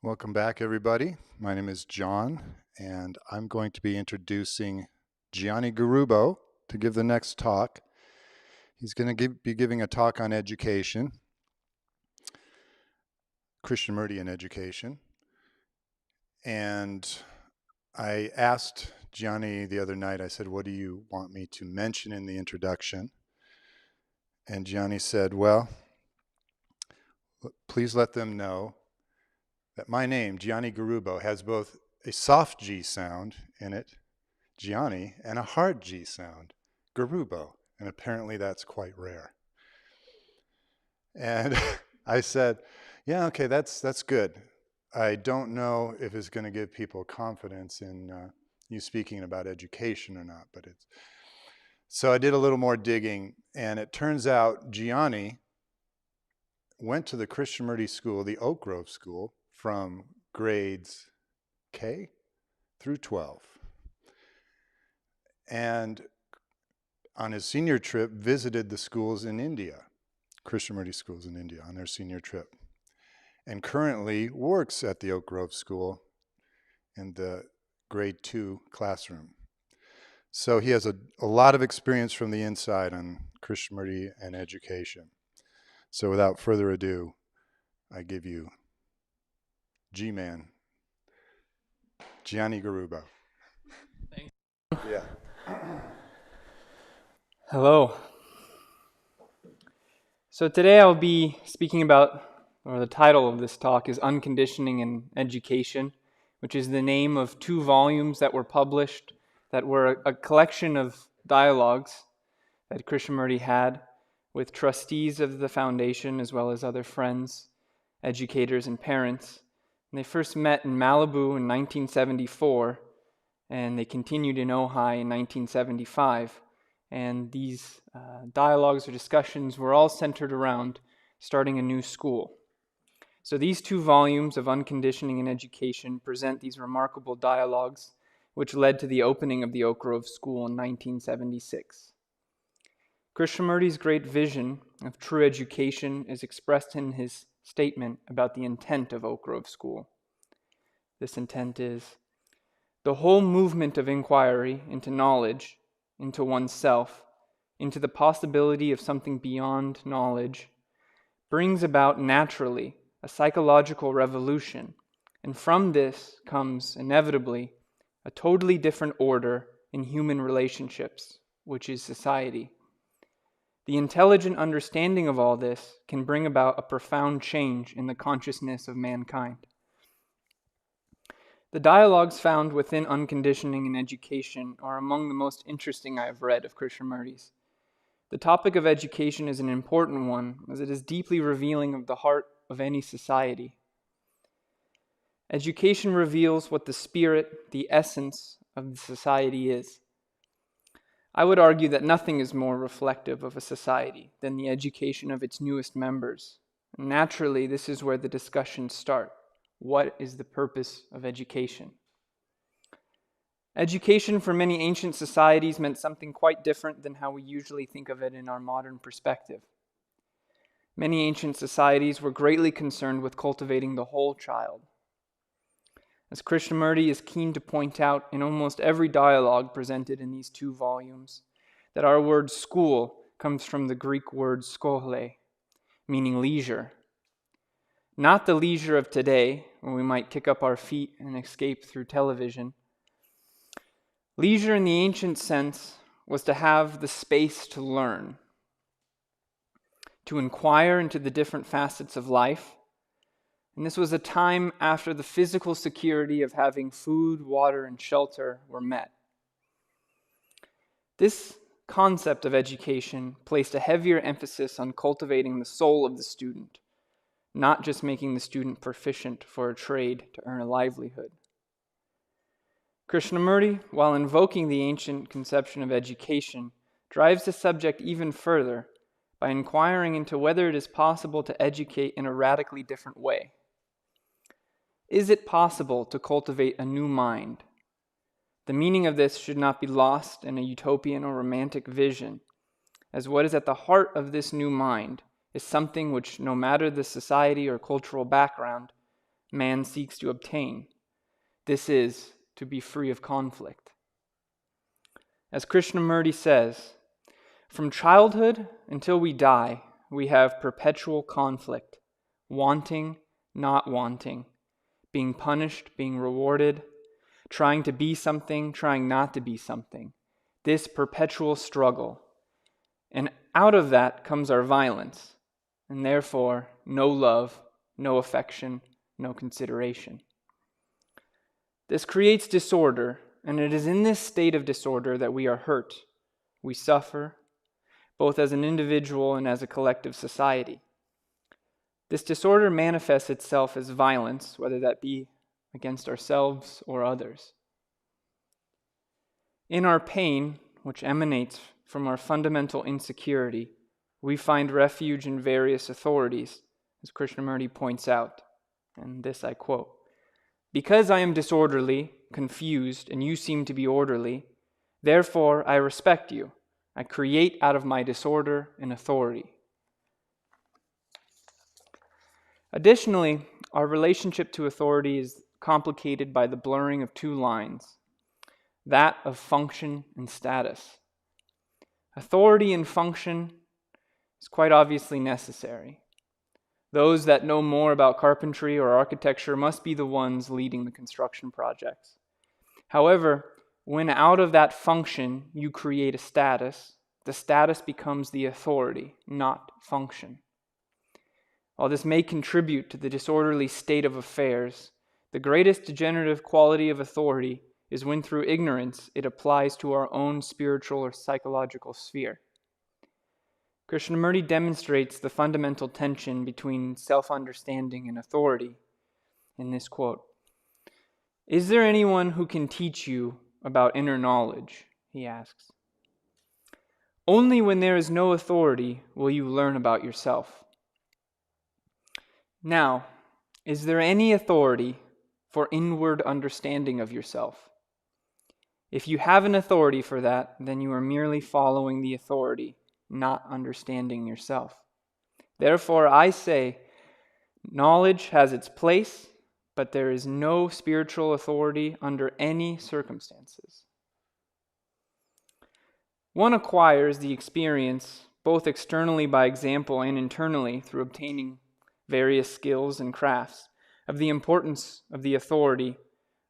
Welcome back, everybody. My name is John, and I'm going to be introducing Gianni Garubo to give the next talk. He's going to be giving a talk on education, Krishnamurti and education. And I asked Gianni the other night, I said, what do you want me to mention in the introduction? And Gianni said, well, please let them know that my name, Gianni Garubo, has both a soft G sound in it, Gianni, and a hard G sound, Garubo. And apparently that's quite rare. And I said, yeah, okay, that's good. I don't know if it's going to give people confidence in you speaking about education or not, but it's. So I did a little more digging, and it turns out Gianni went to the Krishnamurti school, the Oak Grove school, from grades K through 12. And on his senior trip, visited the schools in India, Krishnamurti schools in India on their senior trip. And currently works at the Oak Grove School in the grade 2 classroom. So he has a lot of experience from the inside on Krishnamurti and education. So without further ado, I give you G-Man, Gianni Garubo. Thanks. Yeah. Hello. So today I'll be speaking about, or the title of this talk is Unconditioning in Education, which is the name of 2 volumes that were published that were a collection of dialogues that Krishnamurti had with trustees of the foundation as well as other friends, educators, and parents. And they first met in Malibu in 1974, and they continued in Ojai in 1975. And these dialogues or discussions were all centered around starting a new school. So these 2 volumes of Unconditioning in Education present these remarkable dialogues, which led to the opening of the Oak Grove School in 1976. Krishnamurti's great vision of true education is expressed in his statement about the intent of Oak Grove School. This intent is, the whole movement of inquiry into knowledge, into oneself, into the possibility of something beyond knowledge, brings about naturally a psychological revolution, and from this comes inevitably a totally different order in human relationships, which is society. The intelligent understanding of all this can bring about a profound change in the consciousness of mankind. The dialogues found within Unconditioning in Education are among the most interesting I have read of Krishnamurti's. The topic of education is an important one, as it is deeply revealing of the heart of any society. Education reveals what the spirit, the essence of the society is. I would argue that nothing is more reflective of a society than the education of its newest members. Naturally, this is where the discussions start. What is the purpose of education? Education for many ancient societies meant something quite different than how we usually think of it in our modern perspective. Many ancient societies were greatly concerned with cultivating the whole child. As Krishnamurti is keen to point out in almost every dialogue presented in these 2 volumes, that our word school comes from the Greek word skole, meaning leisure. Not the leisure of today, when we might kick up our feet and escape through television. Leisure in the ancient sense was to have the space to learn, to inquire into the different facets of life. And this was a time after the physical security of having food, water, and shelter were met. This concept of education placed a heavier emphasis on cultivating the soul of the student, not just making the student proficient for a trade to earn a livelihood. Krishnamurti, while invoking the ancient conception of education, drives the subject even further by inquiring into whether it is possible to educate in a radically different way. Is it possible to cultivate a new mind? The meaning of this should not be lost in a utopian or romantic vision, as what is at the heart of this new mind is something which, no matter the society or cultural background, man seeks to obtain. This is to be free of conflict. As Krishnamurti says, from childhood until we die, we have perpetual conflict, wanting, not wanting, being punished, being rewarded, trying to be something, trying not to be something. This perpetual struggle. And out of that comes our violence, and therefore no love, no affection, no consideration. This creates disorder, and it is in this state of disorder that we are hurt. We suffer, both as an individual and as a collective society. This disorder manifests itself as violence, whether that be against ourselves or others. In our pain, which emanates from our fundamental insecurity, we find refuge in various authorities, as Krishnamurti points out, and this I quote, "Because I am disorderly, confused, and you seem to be orderly, therefore I respect you. I create out of my disorder an authority." Additionally, our relationship to authority is complicated by the blurring of two lines, that of function and status. Authority and function is quite obviously necessary. Those that know more about carpentry or architecture must be the ones leading the construction projects. However, when out of that function you create a status, the status becomes the authority, not function. While this may contribute to the disorderly state of affairs, the greatest degenerative quality of authority is when through ignorance it applies to our own spiritual or psychological sphere. Krishnamurti demonstrates the fundamental tension between self-understanding and authority in this quote. "Is there anyone who can teach you about inner knowledge?" he asks. "Only when there is no authority will you learn about yourself." Now, is there any authority for inward understanding of yourself? If you have an authority for that, then you are merely following the authority, not understanding yourself. Therefore, I say, knowledge has its place, but there is no spiritual authority under any circumstances. One acquires the experience, both externally by example and internally through obtaining various skills and crafts, of the importance of the authority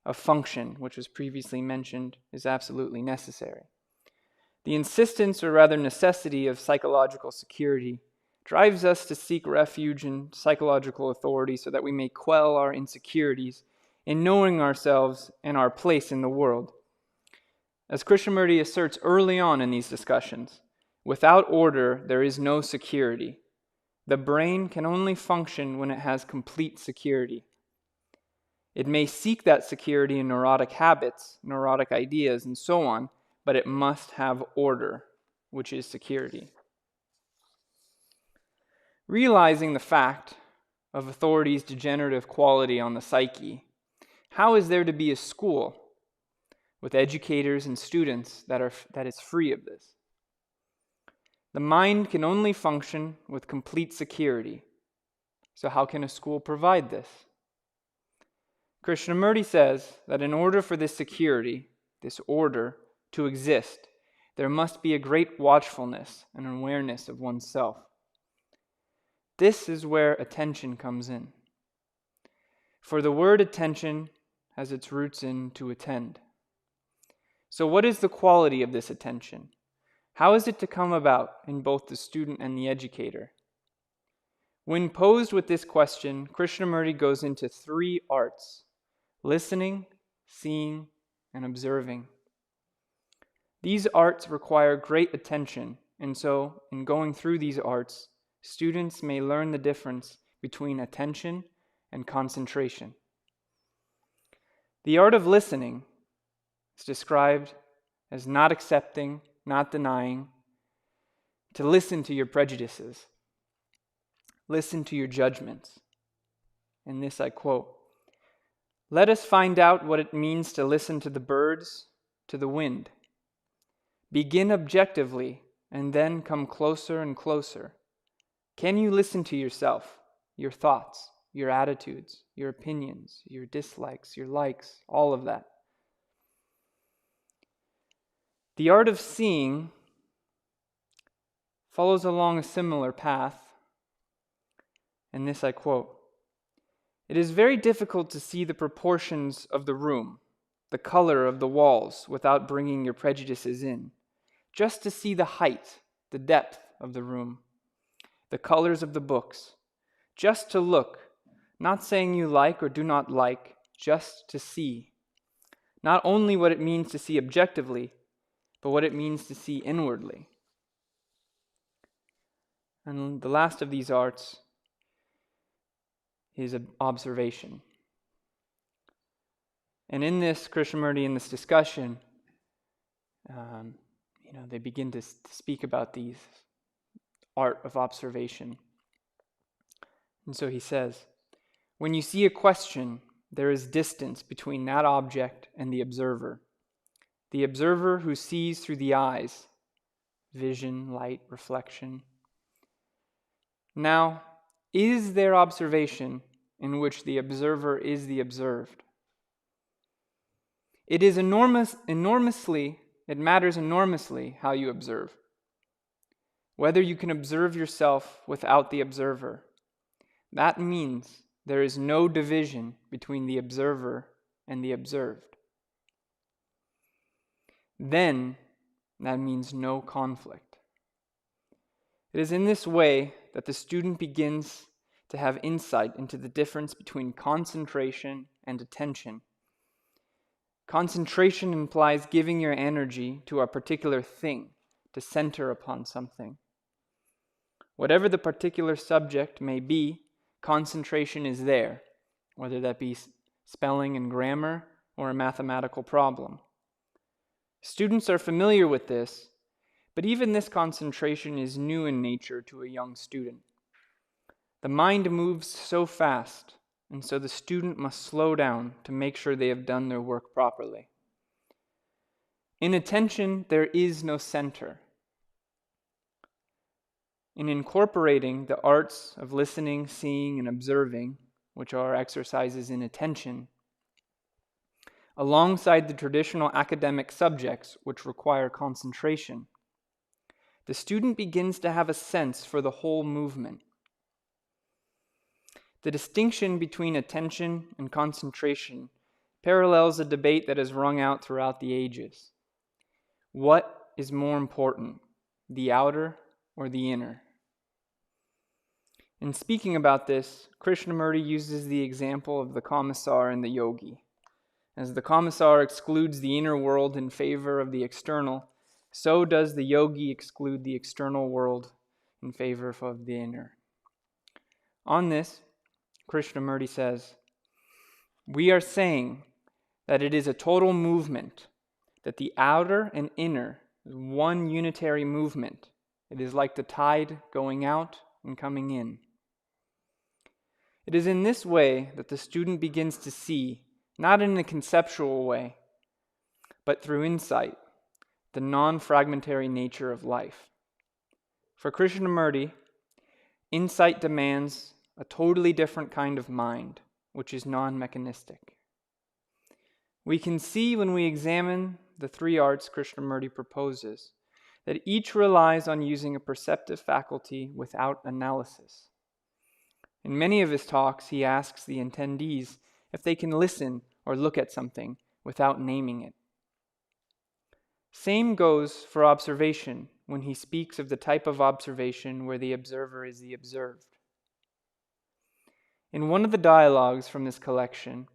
of function, which was previously mentioned, is absolutely necessary. The insistence, or rather necessity, of psychological security drives us to seek refuge in psychological authority so that we may quell our insecurities in knowing ourselves and our place in the world. As Krishnamurti asserts early on in these discussions, without order there is no security. The brain can only function when it has complete security. It may seek that security in neurotic habits, neurotic ideas, and so on, but it must have order, which is security. Realizing the fact of authority's degenerative quality on the psyche, how is there to be a school with educators and students that is free of this? The mind can only function with complete security. So how can a school provide this? Krishnamurti says that in order for this security, this order, to exist, there must be a great watchfulness and awareness of oneself. This is where attention comes in. For the word attention has its roots in to attend. So what is the quality of this attention? How is it to come about in both the student and the educator? When posed with this question, Krishnamurti goes into three arts: listening, seeing, and observing. These arts require great attention, and so, in going through these arts, students may learn the difference between attention and concentration. The art of listening is described as not accepting, not denying, to listen to your prejudices, listen to your judgments. And this I quote, "Let us find out what it means to listen to the birds, to the wind. Begin objectively and then come closer and closer. Can you listen to yourself, your thoughts, your attitudes, your opinions, your dislikes, your likes, all of that. The art of seeing follows along a similar path, and this I quote: "It is very difficult to see the proportions of the room, the color of the walls, without bringing your prejudices in. Just to see the height, the depth of the room, the colors of the books. Just to look, not saying you like or do not like, just to see. Not only what it means to see objectively, but what it means to see inwardly." And the last of these arts is observation. And in this, Krishnamurti, in this discussion, they begin to speak about these art of observation. And so he says, "When you see a question, there is distance between that object and the observer. The observer who sees through the eyes, vision, light, reflection. Now, is there observation in which the observer is the observed? It matters enormously how you observe. Whether you can observe yourself without the observer. That means there is no division between the observer and the observed. Then, that means no conflict. It is in this way that the student begins to have insight into the difference between concentration and attention. Concentration implies giving your energy to a particular thing, to center upon something. Whatever the particular subject may be, concentration is there, whether that be spelling and grammar or a mathematical problem. Students are familiar with this, but even this concentration is new in nature to a young student. The mind moves so fast, and so the student must slow down to make sure they have done their work properly. In attention, there is no center. In incorporating the arts of listening, seeing, and observing, which are exercises in attention, alongside the traditional academic subjects which require concentration, the student begins to have a sense for the whole movement. The distinction between attention and concentration parallels a debate that has rung out throughout the ages. What is more important, the outer or the inner? In speaking about this, Krishnamurti uses the example of the commissar and the yogi. As the commissar excludes the inner world in favor of the external, so does the yogi exclude the external world in favor of the inner. On this, Krishnamurti says, "We are saying that it is a total movement, that the outer and inner is one unitary movement. It is like the tide going out and coming in. It is in this way that the student begins to see, not in a conceptual way, but through insight, the non-fragmentary nature of life. For Krishnamurti, insight demands a totally different kind of mind, which is non-mechanistic. We can see when we examine the three arts Krishnamurti proposes that each relies on using a perceptive faculty without analysis. In many of his talks, he asks the attendees if they can listen or look at something without naming it. Same goes for observation when he speaks of the type of observation where the observer is the observed. In one of the dialogues from this collection,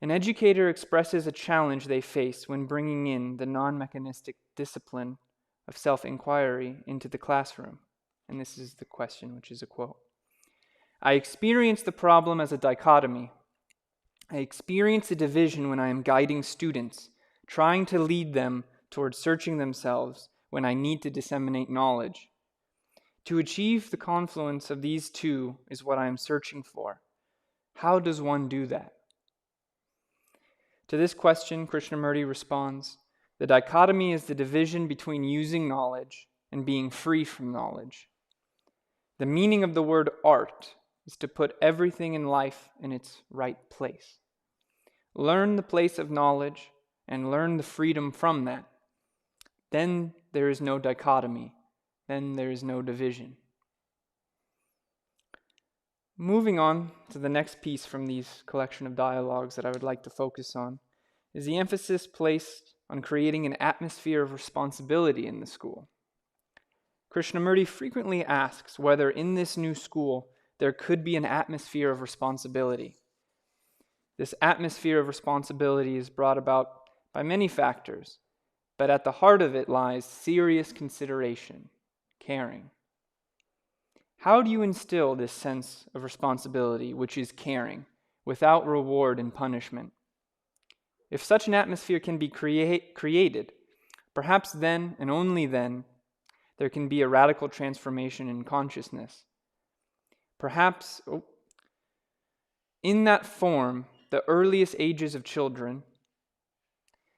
an educator expresses a challenge they face when bringing in the non-mechanistic discipline of self-inquiry into the classroom. And this is the question, which is a quote. "I experience the problem as a dichotomy. I experience a division when I am guiding students, trying to lead them towards searching themselves when I need to disseminate knowledge. To achieve the confluence of these two is what I am searching for. How does one do that?" To this question, Krishnamurti responds, "The dichotomy is the division between using knowledge and being free from knowledge. The meaning of the word art is to put everything in life in its right place. Learn the place of knowledge and learn the freedom from that. Then there is no dichotomy. Then there is no division. Moving on to the next piece from these collection of dialogues that I would like to focus on is the emphasis placed on creating an atmosphere of responsibility in the school. Krishnamurti frequently asks whether in this new school there could be an atmosphere of responsibility. This atmosphere of responsibility is brought about by many factors, but at the heart of it lies serious consideration, caring. How do you instill this sense of responsibility, which is caring, without reward and punishment? If such an atmosphere can be created, perhaps then and only then there can be a radical transformation in consciousness. Perhaps in that form, the earliest ages of children,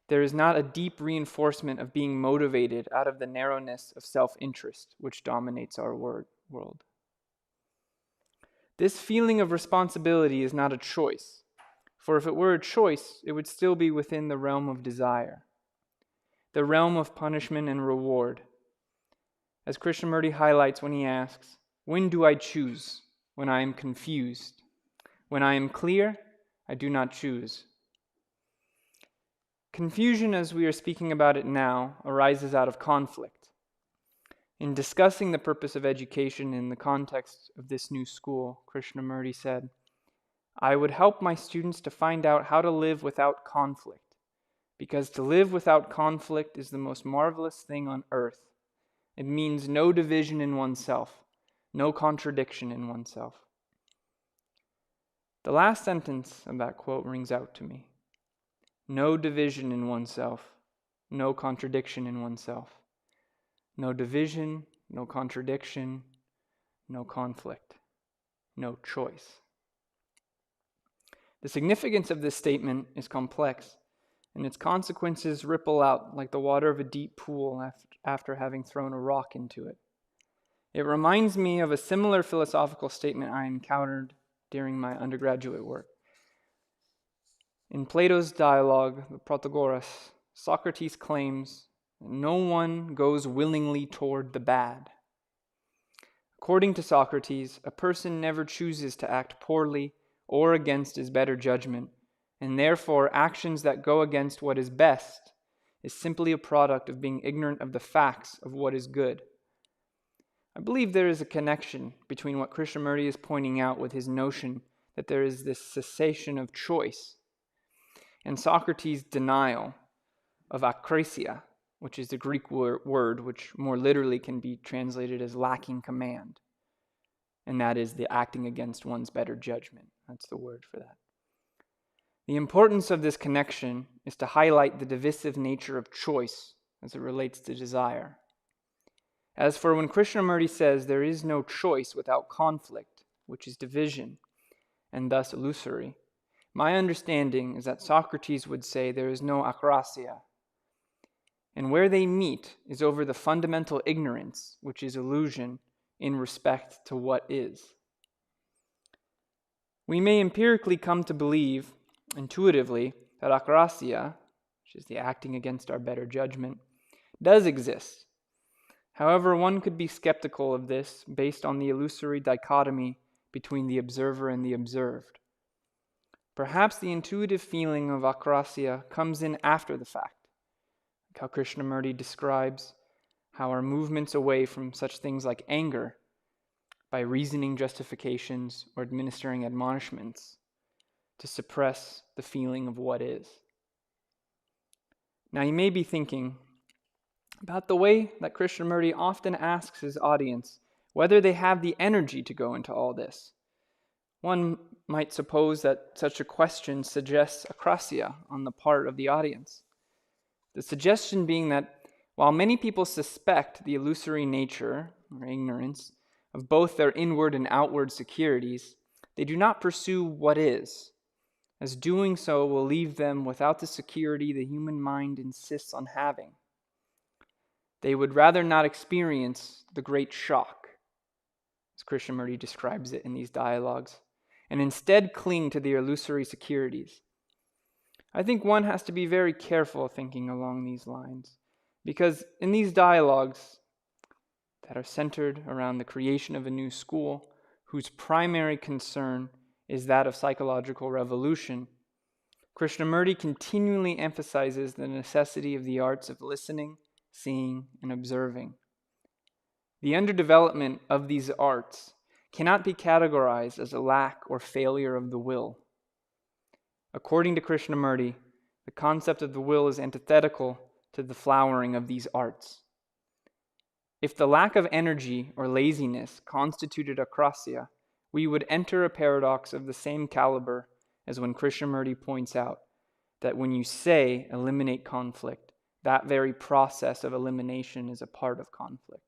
there is not a deep reinforcement of being motivated out of the narrowness of self-interest which dominates our world. This feeling of responsibility is not a choice, for if it were a choice, it would still be within the realm of desire, the realm of punishment and reward. As Krishnamurti highlights when he asks, "When do I choose? When I am confused. When I am clear, I do not choose." Confusion, as we are speaking about it now, arises out of conflict. In discussing the purpose of education in the context of this new school, Krishnamurti said, "I would help my students to find out how to live without conflict, because to live without conflict is the most marvelous thing on earth. It means no division in oneself, no contradiction in oneself." The last sentence of that quote rings out to me. No division in oneself, no contradiction in oneself. No division, no contradiction, no conflict, no choice. The significance of this statement is complex, and its consequences ripple out like the water of a deep pool after having thrown a rock into it. It reminds me of a similar philosophical statement I encountered during my undergraduate work. In Plato's dialogue, the Protagoras, Socrates claims that no one goes willingly toward the bad. According to Socrates, a person never chooses to act poorly or against his better judgment, and therefore actions that go against what is best is simply a product of being ignorant of the facts of what is good. I believe there is a connection between what Krishnamurti is pointing out with his notion that there is this cessation of choice and Socrates' denial of akrasia, which is the Greek word which more literally can be translated as lacking command. And that is the acting against one's better judgment. That's the word for that. The importance of this connection is to highlight the divisive nature of choice as it relates to desire. As for when Krishnamurti says there is no choice without conflict, which is division, and thus illusory, my understanding is that Socrates would say there is no akrasia, and where they meet is over the fundamental ignorance, which is illusion, in respect to what is. We may empirically come to believe, intuitively, that akrasia, which is the acting against our better judgment, does exist. However, one could be skeptical of this based on the illusory dichotomy between the observer and the observed. Perhaps the intuitive feeling of akrasia comes in after the fact, like how Krishnamurti describes how our movements away from such things like anger by reasoning justifications or administering admonishments to suppress the feeling of what is. Now you may be thinking about the way that Krishnamurti often asks his audience whether they have the energy to go into all this. One might suppose that such a question suggests akrasia on the part of the audience. The suggestion being that while many people suspect the illusory nature or ignorance of both their inward and outward securities, they do not pursue what is, as doing so will leave them without the security the human mind insists on having. They would rather not experience the great shock. as Krishnamurti describes it in these dialogues, and instead cling to their illusory securities. I think one has to be very careful thinking along these lines, because in these dialogues that are centered around the creation of a new school, whose primary concern is that of psychological revolution, Krishnamurti continually emphasizes the necessity of the arts of listening, seeing, and observing. The underdevelopment of these arts cannot be categorized as a lack or failure of the will. According to Krishnamurti, the concept of the will is antithetical to the flowering of these arts. If the lack of energy or laziness constituted akrasya, we would enter a paradox of the same caliber as when Krishnamurti points out that when you say eliminate conflict, that very process of elimination is a part of conflict.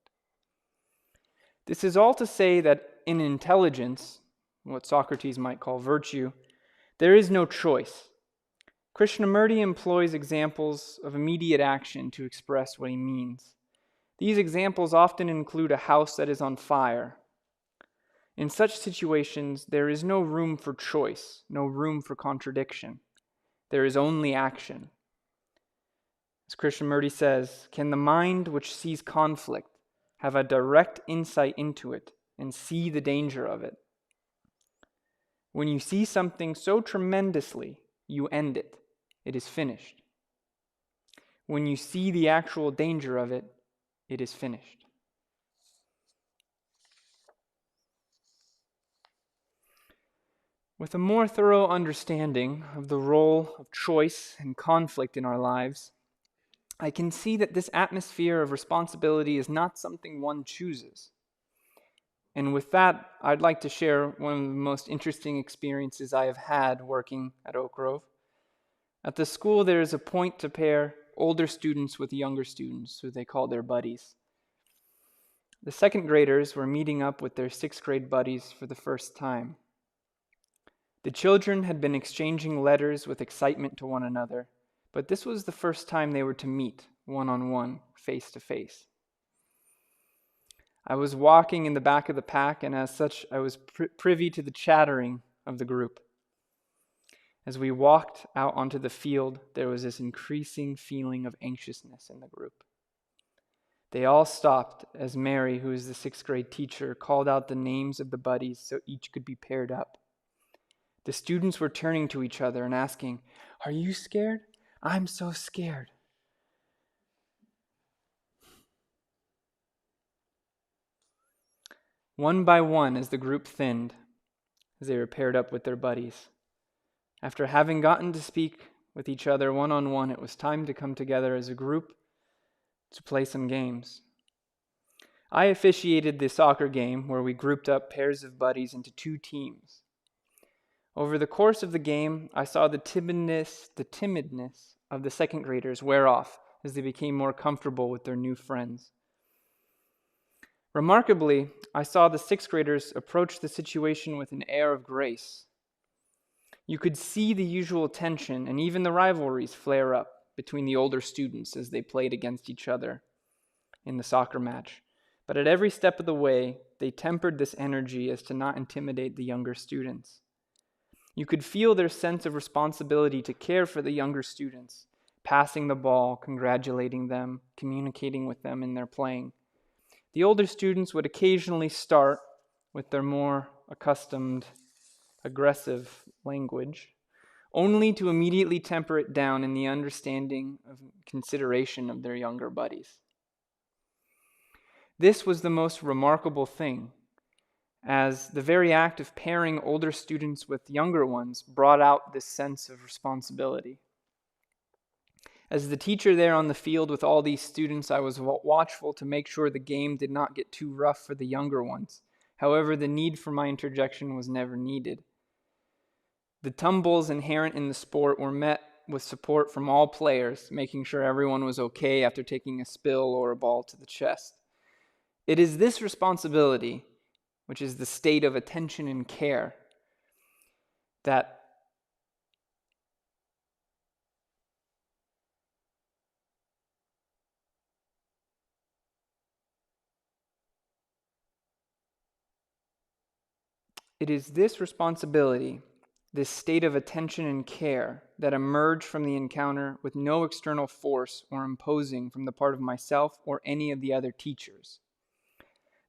This is all to say that in intelligence, what Socrates might call virtue, there is no choice. Krishnamurti employs examples of immediate action to express what he means. These examples often include a house that is on fire. In such situations, there is no room for choice, no room for contradiction. There is only action. As Krishnamurti says, can the mind which sees conflict have a direct insight into it and see the danger of it? When you see something so tremendously, you end it. It is finished. When you see the actual danger of it, it is finished. With a more thorough understanding of the role of choice and conflict in our lives, I can see that this atmosphere of responsibility is not something one chooses. And with that, I'd like to share one of the most interesting experiences I have had working at Oak Grove. At the school, there is a point to pair older students with younger students, who they call their buddies. The second graders were meeting up with their sixth grade buddies for the first time. The children had been exchanging letters with excitement to one another, but this was the first time they were to meet, one-on-one, face-to-face. I was walking in the back of the pack, and as such, I was privy to the chattering of the group. As we walked out onto the field, there was this increasing feeling of anxiousness in the group. They all stopped as Mary, who is the sixth grade teacher, called out the names of the buddies so each could be paired up. The students were turning to each other and asking, "Are you scared? I'm so scared." One by one, as the group thinned, as they were paired up with their buddies, after having gotten to speak with each other one-on-one, it was time to come together as a group to play some games. I officiated the soccer game where we grouped up pairs of buddies into two teams. Over the course of the game, I saw the timidness of the second graders wear off as they became more comfortable with their new friends. Remarkably, I saw the sixth graders approach the situation with an air of grace. You could see the usual tension and even the rivalries flare up between the older students as they played against each other in the soccer match. But at every step of the way, they tempered this energy as to not intimidate the younger students. You could feel their sense of responsibility to care for the younger students, passing the ball, congratulating them, communicating with them in their playing. The older students would occasionally start with their more accustomed, aggressive language, only to immediately temper it down in the understanding of consideration of their younger buddies. This was the most remarkable thing, as the very act of pairing older students with younger ones brought out this sense of responsibility. As the teacher there on the field with all these students, I was watchful to make sure the game did not get too rough for the younger ones. However, the need for my interjection was never needed. The tumbles inherent in the sport were met with support from all players, making sure everyone was okay after taking a spill or a ball to the chest. It is this responsibility, which is the state of attention and care, that It is this responsibility, this state of attention and care that emerged from the encounter with no external force or imposing from the part of myself or any of the other teachers.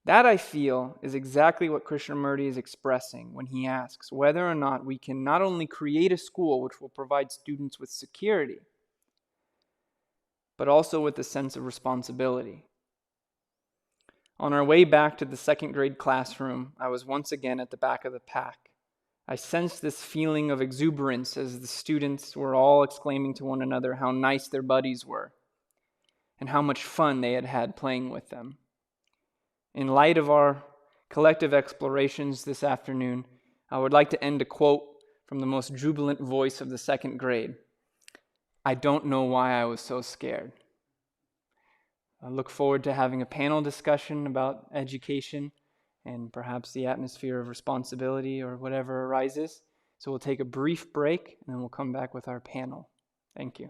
That, I feel, is exactly what Krishnamurti is expressing when he asks whether or not we can not only create a school which will provide students with security, but also with a sense of responsibility. On our way back to the second grade classroom, I was once again at the back of the pack. I sensed this feeling of exuberance as the students were all exclaiming to one another how nice their buddies were and how much fun they had had playing with them. In light of our collective explorations this afternoon, I would like to end a quote from the most jubilant voice of the second grade. I don't know why I was so scared. I look forward to having a panel discussion about education and perhaps the atmosphere of responsibility or whatever arises. So we'll take a brief break and then we'll come back with our panel. Thank you.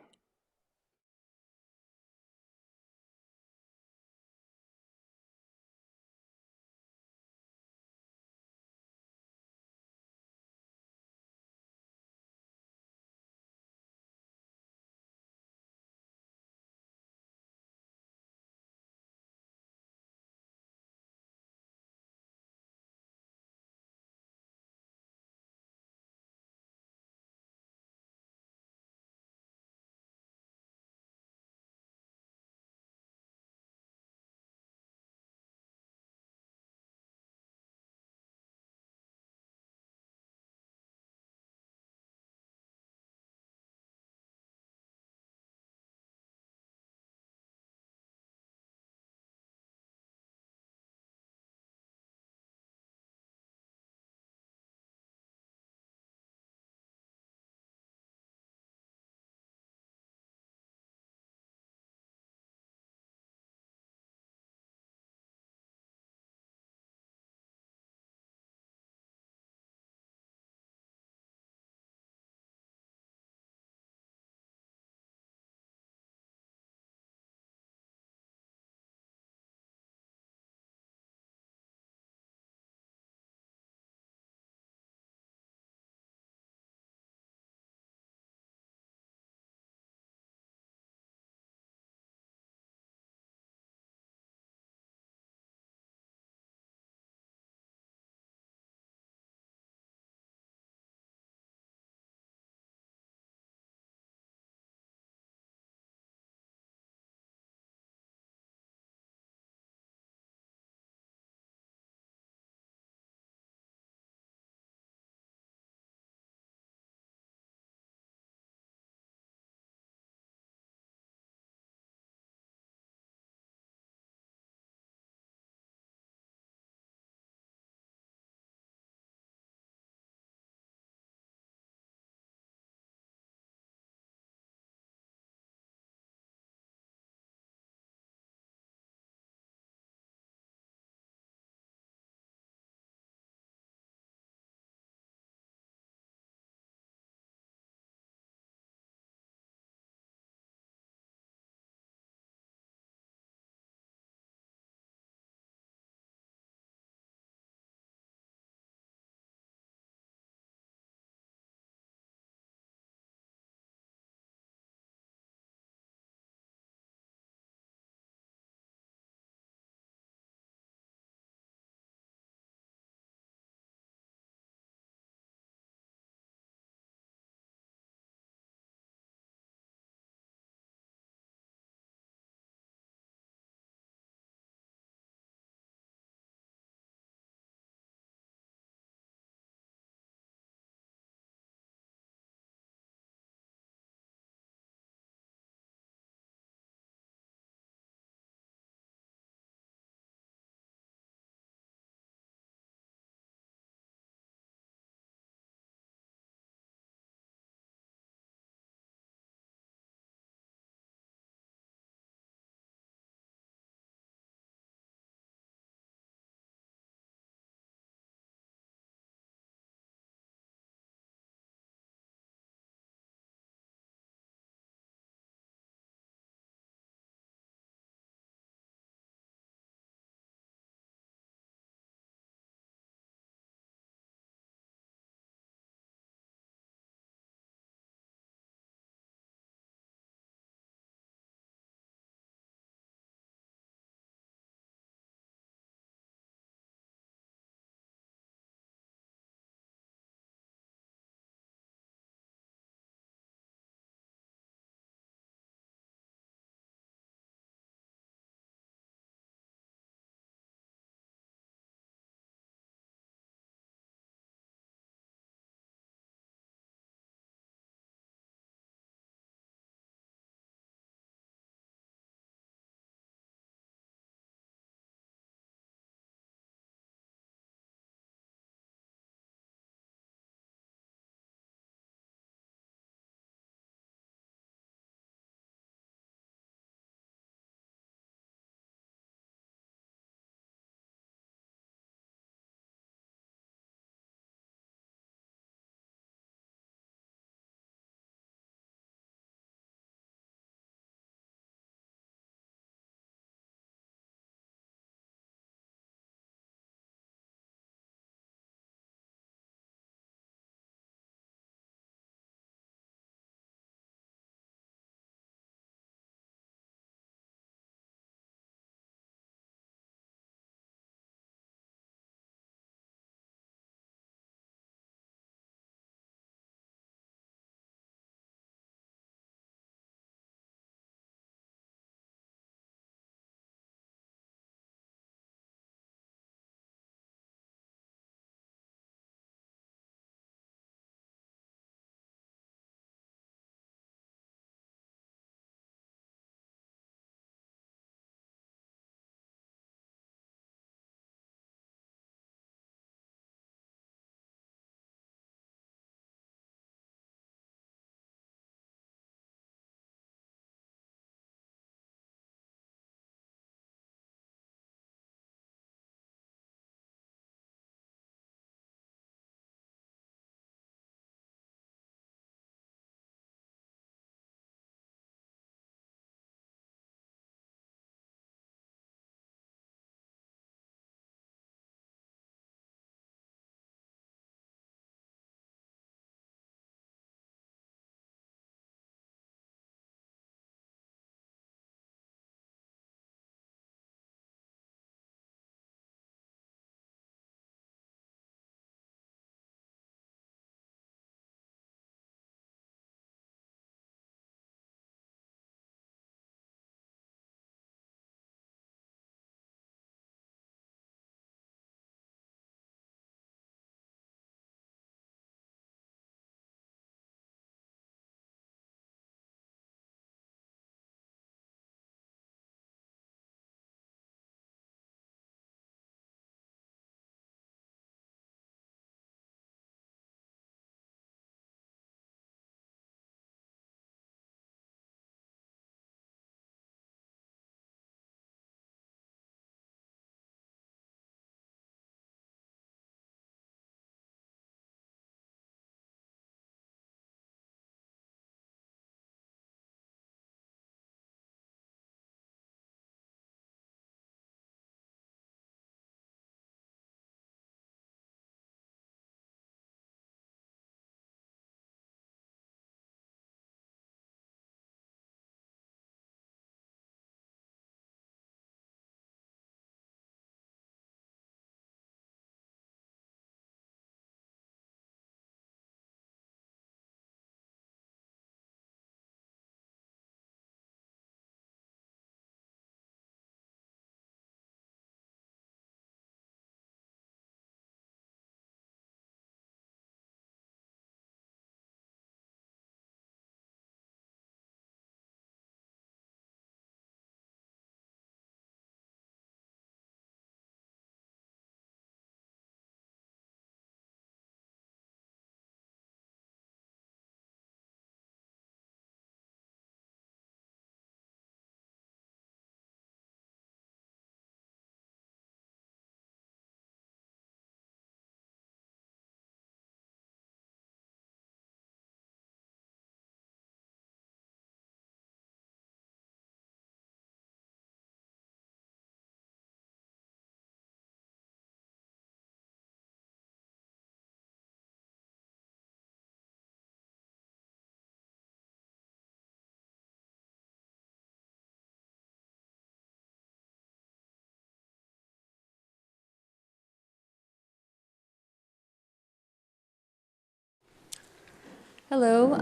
Hello.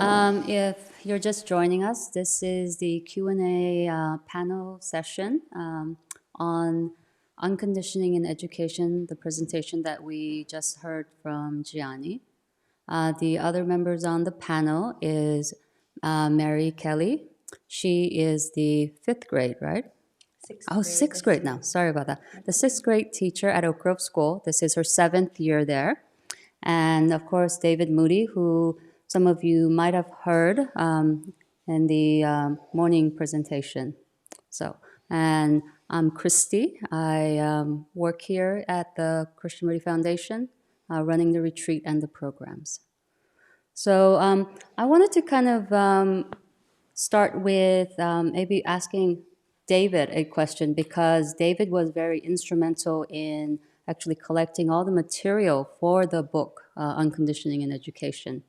If you're just joining us, this is the Q&A panel session on unconditioning in education, the presentation that we just heard from Gianni. The other members on the panel is Mary Kelley. She is the 5th grade, right? Sixth grade now. Sorry about that. The 6th grade teacher at Oak Grove School. This is her 7th year there. And of course, David Moody, who some of you might have heard in the morning presentation. And I'm Kristy. I work here at the Krishnamurti Foundation, running the retreat and the programs. So I wanted to kind of start with maybe asking David a question, because David was very instrumental in actually collecting all the material for the book, Unconditioning in Education.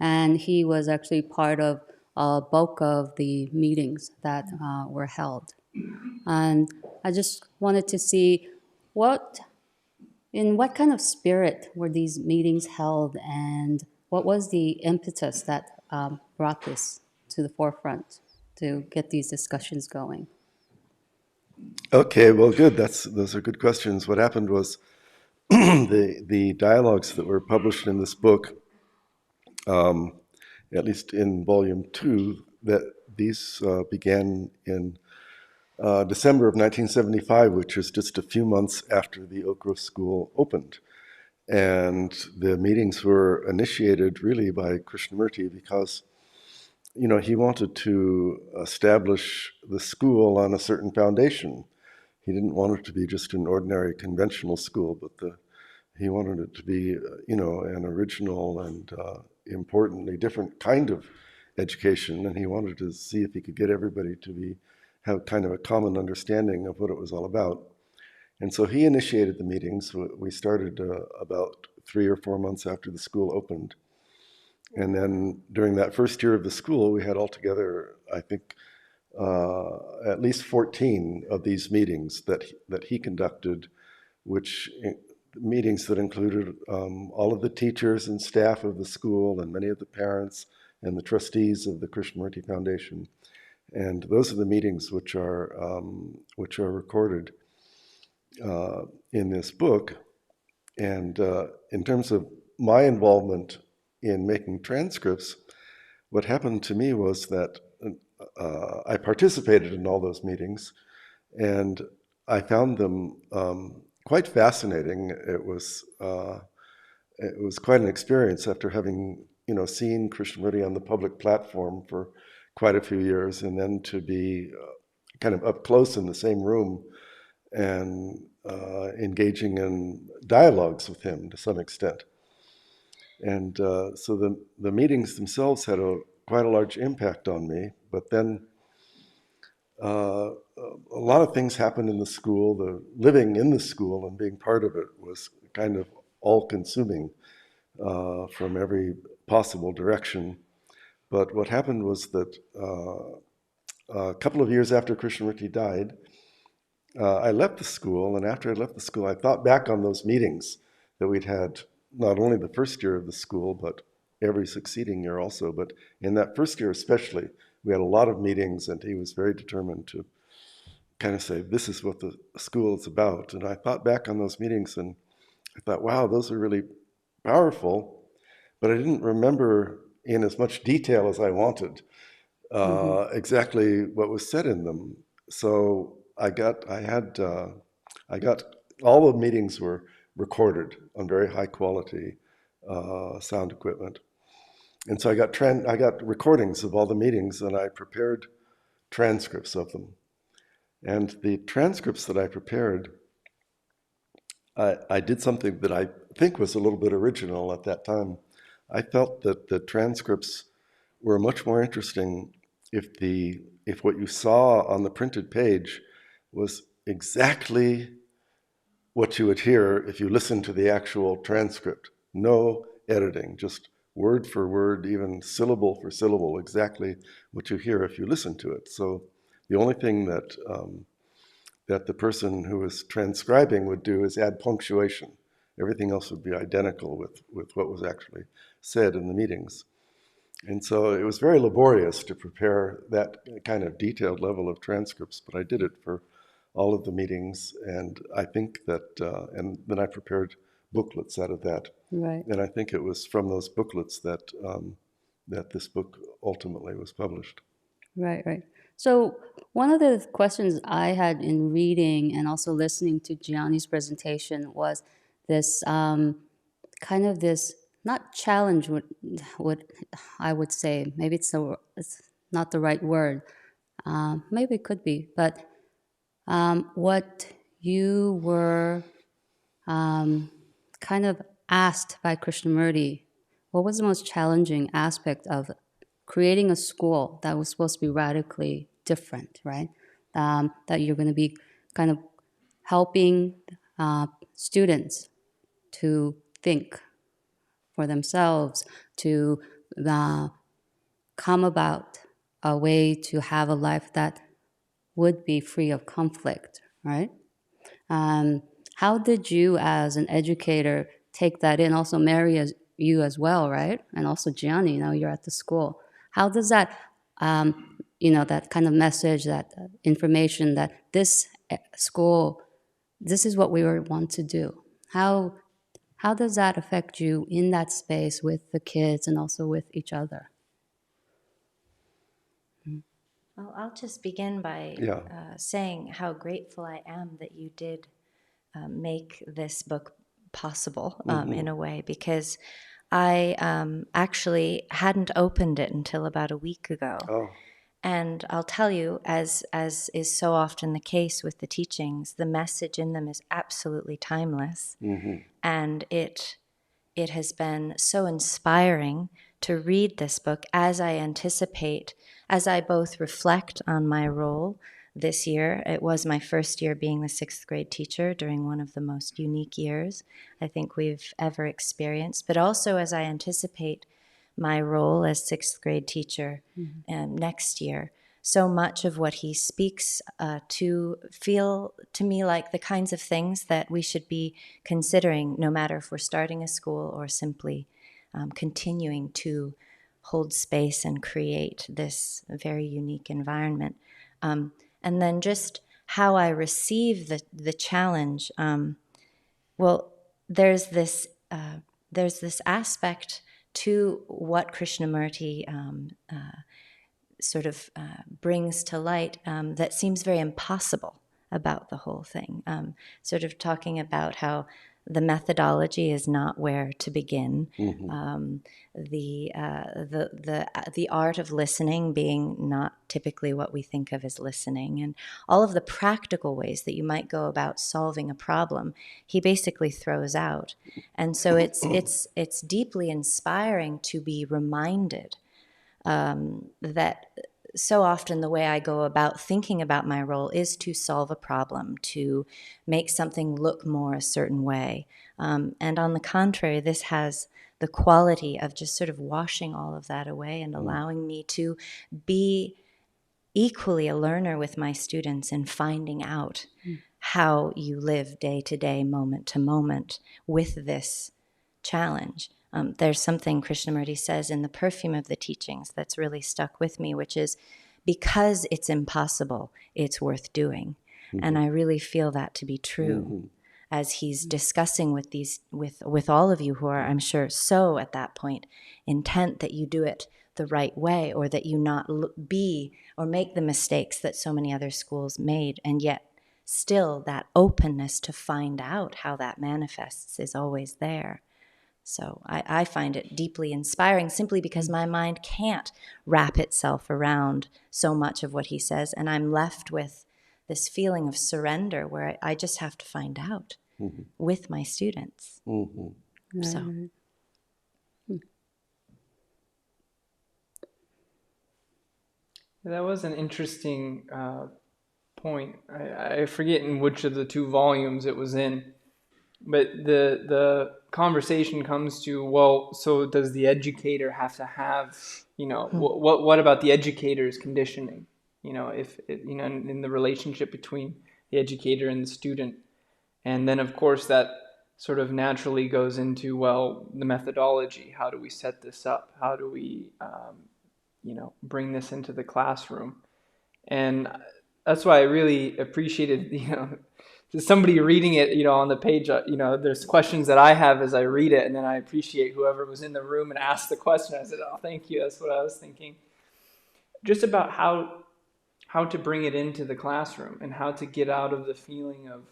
And he was actually part of a bulk of the meetings that were held. And I just wanted to see in what kind of spirit were these meetings held, and what was the impetus that brought this to the forefront to get these discussions going? Okay, well, good. Those are good questions. What happened was the dialogues that were published in this book, at least in volume 2, that these began in December of 1975, which is just a few months after the Oak Grove School opened. And the meetings were initiated really by Krishnamurti because, he wanted to establish the school on a certain foundation. He didn't want it to be just an ordinary conventional school, but he wanted it to be, an original and importantly different kind of education. And he wanted to see if he could get everybody to have kind of a common understanding of what it was all about. And so he initiated the meetings. We started about 3 or 4 months after the school opened. And then during that first year of the school, we had altogether, I think, at least 14 of these meetings that he conducted, meetings that included all of the teachers and staff of the school and many of the parents and the trustees of the Krishnamurti Foundation. And those are the meetings which are recorded in this book. And in terms of my involvement in making transcripts, what happened to me was that I participated in all those meetings, and I found them quite fascinating. It was quite an experience after having seen Krishnamurti on the public platform for quite a few years, and then to be kind of up close in the same room and engaging in dialogues with him to some extent. And so the meetings themselves had quite a large impact on me. But then a lot of things happened in the school. The living in the school and being part of it was kind of all-consuming from every possible direction. But what happened was that a couple of years after Krishnamurti died, I left the school, and after I left the school, I thought back on those meetings that we'd had, not only the first year of the school, but every succeeding year also. But in that first year especially, we had a lot of meetings, and he was very determined to kind of say, this is what the school is about. And I thought back on those meetings, and I thought, wow, those are really powerful, but I didn't remember in as much detail as I wanted exactly what was said in them. So I got all the meetings were recorded on very high quality sound equipment, and so I got recordings of all the meetings, and I prepared transcripts of them. And the transcripts that I prepared, I did something that I think was a little bit original at that time. I felt that the transcripts were much more interesting if what you saw on the printed page was exactly what you would hear if you listened to the actual transcript. No editing, just word for word, even syllable for syllable, exactly what you hear if you listen to it. So the only thing that the person who was transcribing would do is add punctuation. Everything else would be identical with what was actually said in the meetings. And so it was very laborious to prepare that kind of detailed level of transcripts, but I did it for all of the meetings. And I think that, and then I prepared booklets out of that. Right. And I think it was from those booklets that, that this book ultimately was published. Right, right. So one of the questions I had in reading and also listening to Gianni's presentation was this kind of this, not challenge, what I would say, maybe it's not the right word, maybe it could be, but what you were kind of asked by Krishnamurti, what was the most challenging aspect of creating a school that was supposed to be radically different, right? That you're going to be kind of helping students to think for themselves, to come about a way to have a life that would be free of conflict, right? How did you, as an educator, take that in? Also, Mary, as you as well, right? And also Gianni, now you're at the school. How does that, that kind of message, that information that this school, this is what we want to do. How does that affect you in that space with the kids and also with each other? Well, I'll just begin by saying how grateful I am that you did make this book possible in a way, because I actually hadn't opened it until about a week ago. Oh. And I'll tell you, as is so often the case with the teachings, the message in them is absolutely timeless. And it has been so inspiring to read this book as I both reflect on my role this year. It was my first year being the sixth grade teacher during one of the most unique years I think we've ever experienced, but also as I anticipate my role as sixth grade teacher next year. So much of what he speaks to feel to me like the kinds of things that we should be considering, no matter if we're starting a school or simply continuing to hold space and create this very unique environment. And then just how I receive the challenge. Well, there's this aspect to what Krishnamurti brings to light that seems very impossible about the whole thing. Sort of talking about how the methodology is not where to begin. The art of listening being not typically what we think of as listening, and all of the practical ways that you might go about solving a problem, he basically throws out. And so it's deeply inspiring to be reminded that so often the way I go about thinking about my role is to solve a problem, to make something look more a certain way. And on the contrary, this has the quality of just sort of washing all of that away and allowing me to be equally a learner with my students and finding out how you live day to day, moment to moment with this challenge. There's something Krishnamurti says in the perfume of the teachings that's really stuck with me, which is, because it's impossible, it's worth doing. And I really feel that to be true as he's discussing with all of you who are, I'm sure, so at that point intent that you do it the right way, or that you not be or make the mistakes that so many other schools made, and yet still that openness to find out how that manifests is always there. So I find it deeply inspiring, simply because my mind can't wrap itself around so much of what he says, and I'm left with this feeling of surrender where I just have to find out with my students. So. That was an interesting point. I forget in which of the two volumes it was in, but the conversation comes to, well, so does the educator have to have, what about the educator's conditioning? If in the relationship between the educator and the student, and then of course that sort of naturally goes into, well, the methodology. How do we set this up? How do we, bring this into the classroom? And that's why I really appreciated, somebody reading it, on the page. There's questions that I have as I read it, and then I appreciate whoever was in the room and asked the question. I said, "Oh, thank you. That's what I was thinking." Just about how to bring it into the classroom and how to get out of the feeling of,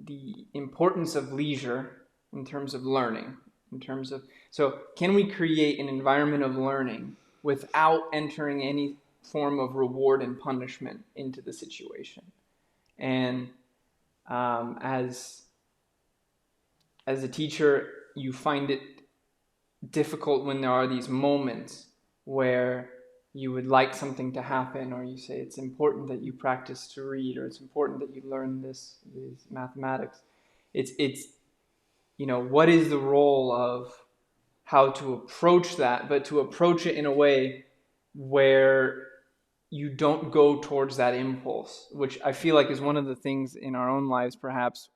the importance of leisure in terms of learning, so can we create an environment of learning without entering any form of reward and punishment into the situation? And as a teacher, you find it difficult when there are these moments where you would like something to happen, or you say it's important that you practice to read, or it's important that you learn these mathematics. It's what is the role of how to approach that, but to approach it in a way where you don't go towards that impulse, which I feel like is one of the things in our own lives, perhaps,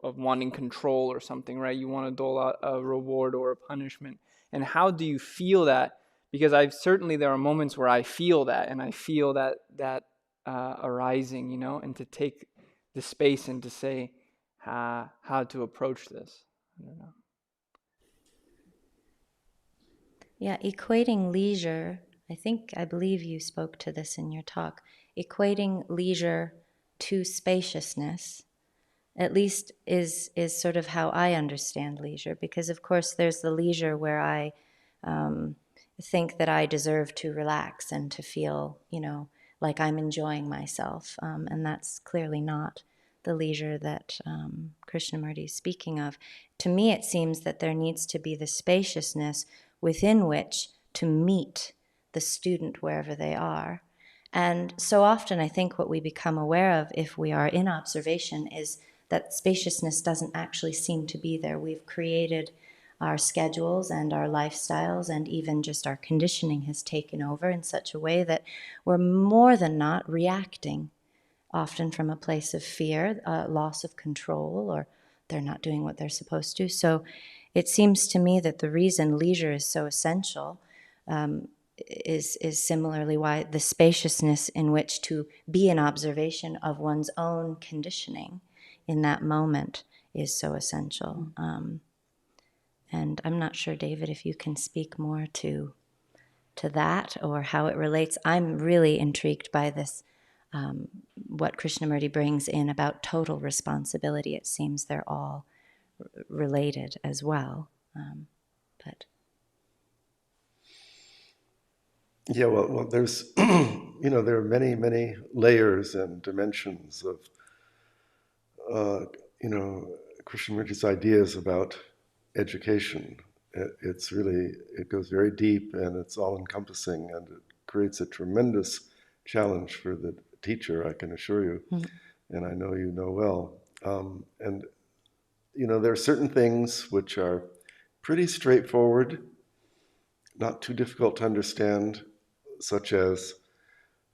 of wanting control or something, right? You want to dole out a reward or a punishment. And how do you feel that? Because there are moments where I feel that, and I feel that arising, and to take the space and to say how to approach this. I don't know. Yeah, equating leisure, I believe you spoke to this in your talk, equating leisure to spaciousness, at least is sort of how I understand leisure, because of course there's the leisure where I think that I deserve to relax and to feel, like I'm enjoying myself, and that's clearly not the leisure that Krishnamurti is speaking of. To me, it seems that there needs to be the spaciousness within which to meet the student wherever they are. And so often I think what we become aware of if we are in observation is that spaciousness doesn't actually seem to be there. We've created our schedules and our lifestyles, and even just our conditioning has taken over in such a way that we're more than not reacting, often from a place of fear, loss of control, or they're not doing what they're supposed to. So it seems to me that the reason leisure is so essential is similarly why the spaciousness in which to be an observation of one's own conditioning in that moment is so essential. And I'm not sure, David, if you can speak more to that or how it relates. I'm really intrigued by this, what Krishnamurti brings in about total responsibility. It seems they're all related as well. But Yeah, well, there's, there are many, many layers and dimensions of, Krishnamurti's ideas about education. It goes very deep, and it's all-encompassing, and it creates a tremendous challenge for the teacher, I can assure you, and I know you know well. And there are certain things which are pretty straightforward, not too difficult to understand, such as,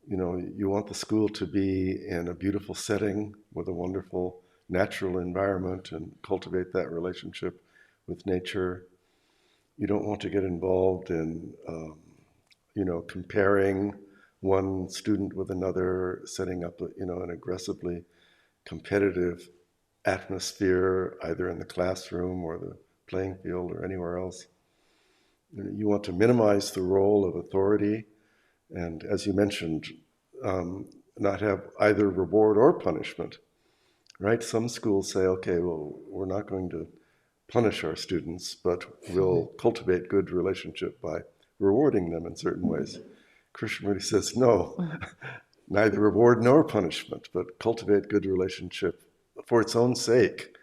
you want the school to be in a beautiful setting with a wonderful natural environment and cultivate that relationship with nature. You don't want to get involved in, comparing one student with another, setting up, an aggressively competitive atmosphere, either in the classroom or the playing field or anywhere else. You want to minimize the role of authority, and as you mentioned, not have either reward or punishment, right? Some schools say, okay, well, we're not going to punish our students, but we'll cultivate good relationship by rewarding them in certain ways. Krishnamurti says, no, neither reward nor punishment, but cultivate good relationship for its own sake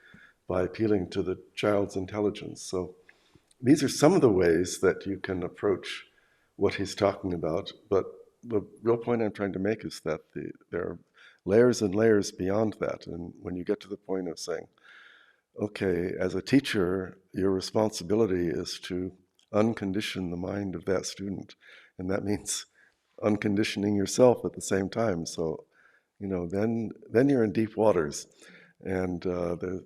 by appealing to the child's intelligence. So these are some of the ways that you can approach what he's talking about, but the real point I'm trying to make is that there are layers and layers beyond that. And when you get to the point of saying, okay, as a teacher, your responsibility is to uncondition the mind of that student. And that means unconditioning yourself at the same time. So, then you're in deep waters, and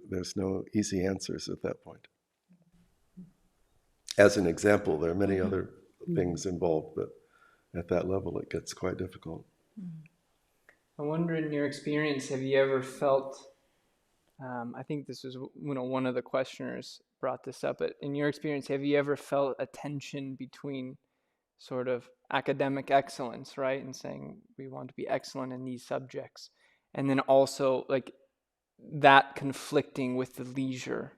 there's no easy answers at that point. As an example, there are many other things involved, but at that level, it gets quite difficult. I wonder, in your experience, have you ever felt, I think this was, one of the questioners brought this up, but in your experience, have you ever felt a tension between sort of academic excellence, right, and saying we want to be excellent in these subjects, and then also like that conflicting with the leisure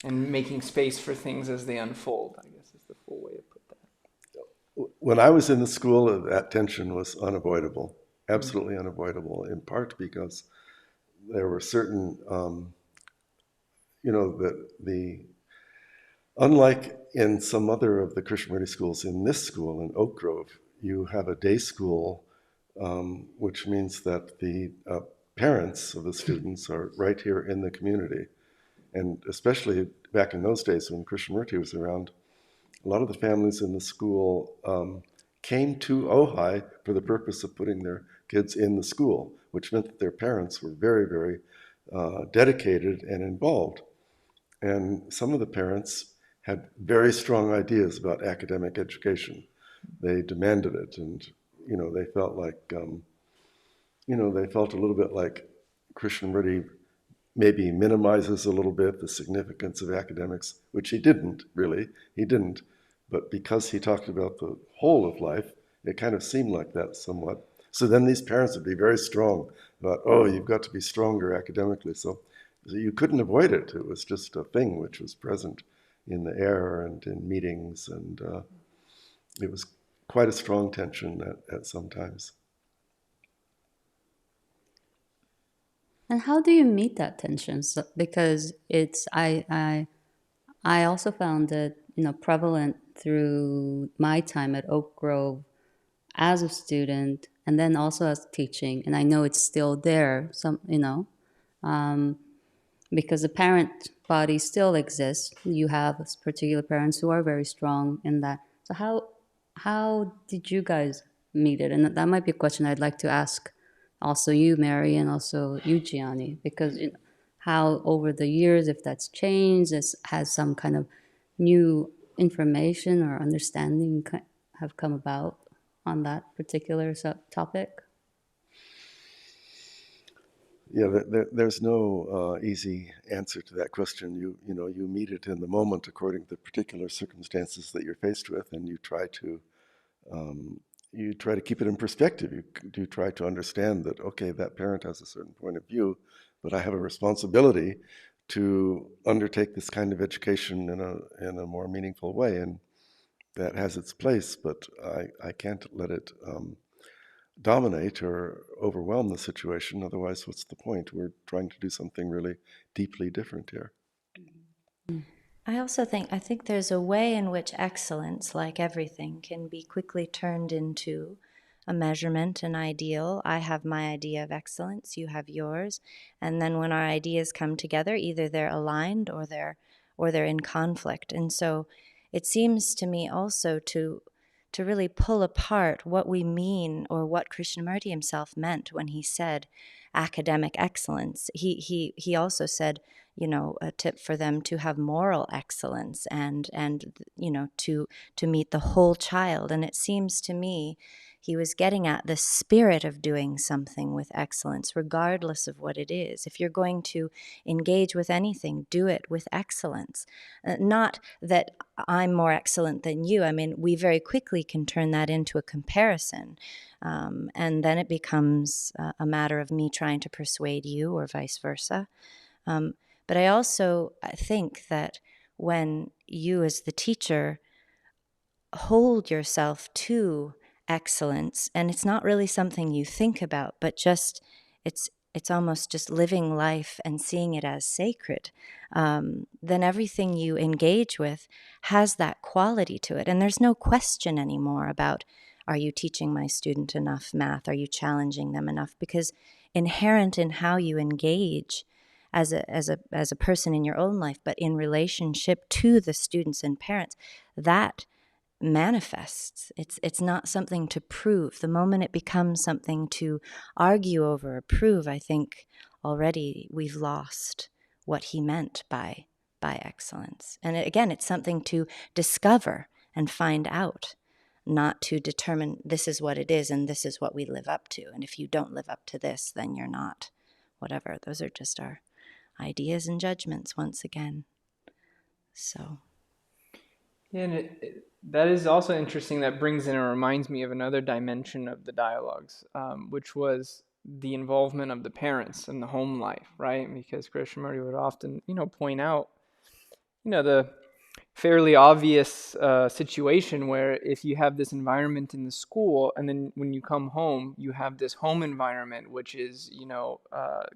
and making space for things as they unfold, I guess is the full way to put that. When I was in the school, that tension was unavoidable, absolutely unavoidable, in part because there were certain, unlike in some other of the Krishnamurti schools, in this school, in Oak Grove, you have a day school, which means that the parents of the students are right here in the community. And especially back in those days when Krishnamurti was around, a lot of the families in the school came to Ojai for the purpose of putting their kids in the school, which meant that their parents were very, very dedicated and involved. And some of the parents had very strong ideas about academic education. They demanded it, and they felt like, they felt a little bit like Krishnamurti maybe minimizes a little bit the significance of academics, which he didn't, really. He didn't. But because he talked about the whole of life, it kind of seemed like that somewhat. So then these parents would be very strong about, oh, you've got to be stronger academically. So you couldn't avoid it. It was just a thing which was present in the air and in meetings. And it was quite a strong tension at some times. And how do you meet that tension? So, because I also found it prevalent through my time at Oak Grove as a student, and then also as teaching. And I know it's still there. Because the parent body still exists. You have particular parents who are very strong in that. So how did you guys meet it? And that might be a question I'd like to ask also you, Mary, and also you, Gianni, because how over the years, if that's changed, has some kind of new information or understanding have come about on that particular topic? Yeah, there's no easy answer to that question. You meet it in the moment according to the particular circumstances that you're faced with, and you try to keep it in perspective. You try to understand that, okay, that parent has a certain point of view, but I have a responsibility to undertake this kind of education in a more meaningful way, and that has its place, but I can't let it dominate or overwhelm the situation. Otherwise, what's the point? We're trying to do something really deeply different here. I think there's a way in which excellence, like everything, can be quickly turned into a measurement, an ideal. I have my idea of excellence, you have yours, and then when our ideas come together, either they're aligned or they're in conflict. And so it seems to me also to really pull apart what we mean, or what Krishnamurti himself meant when he said academic excellence. He also said, a tip for them to have moral excellence and to meet the whole child. And it seems to me he was getting at the spirit of doing something with excellence, regardless of what it is. If you're going to engage with anything, do it with excellence. Not that I'm more excellent than you. I mean, we very quickly can turn that into a comparison. And then it becomes a matter of me trying to persuade you or vice versa. But I also think that when you as the teacher hold yourself to excellence, and it's not really something you think about, but just it's almost just living life and seeing it as sacred, then everything you engage with has that quality to it. And there's no question anymore about, are you teaching my student enough math? Are you challenging them enough? Because inherent in how you engage as a person in your own life, but in relationship to the students and parents, that manifests. It's not something to prove. The moment it becomes something to argue over or prove, I think already we've lost what he meant by excellence. And again, it's something to discover and find out, not to determine this is what it is and this is what we live up to. And if you don't live up to this, then you're not whatever. Those are just our ideas and judgments once again. So. Yeah, and that is also interesting. That brings in and reminds me of another dimension of the dialogues, which was the involvement of the parents in the home life, right? Because Krishnamurti would often, point out, the fairly obvious situation where if you have this environment in the school and then when you come home, you have this home environment, which is,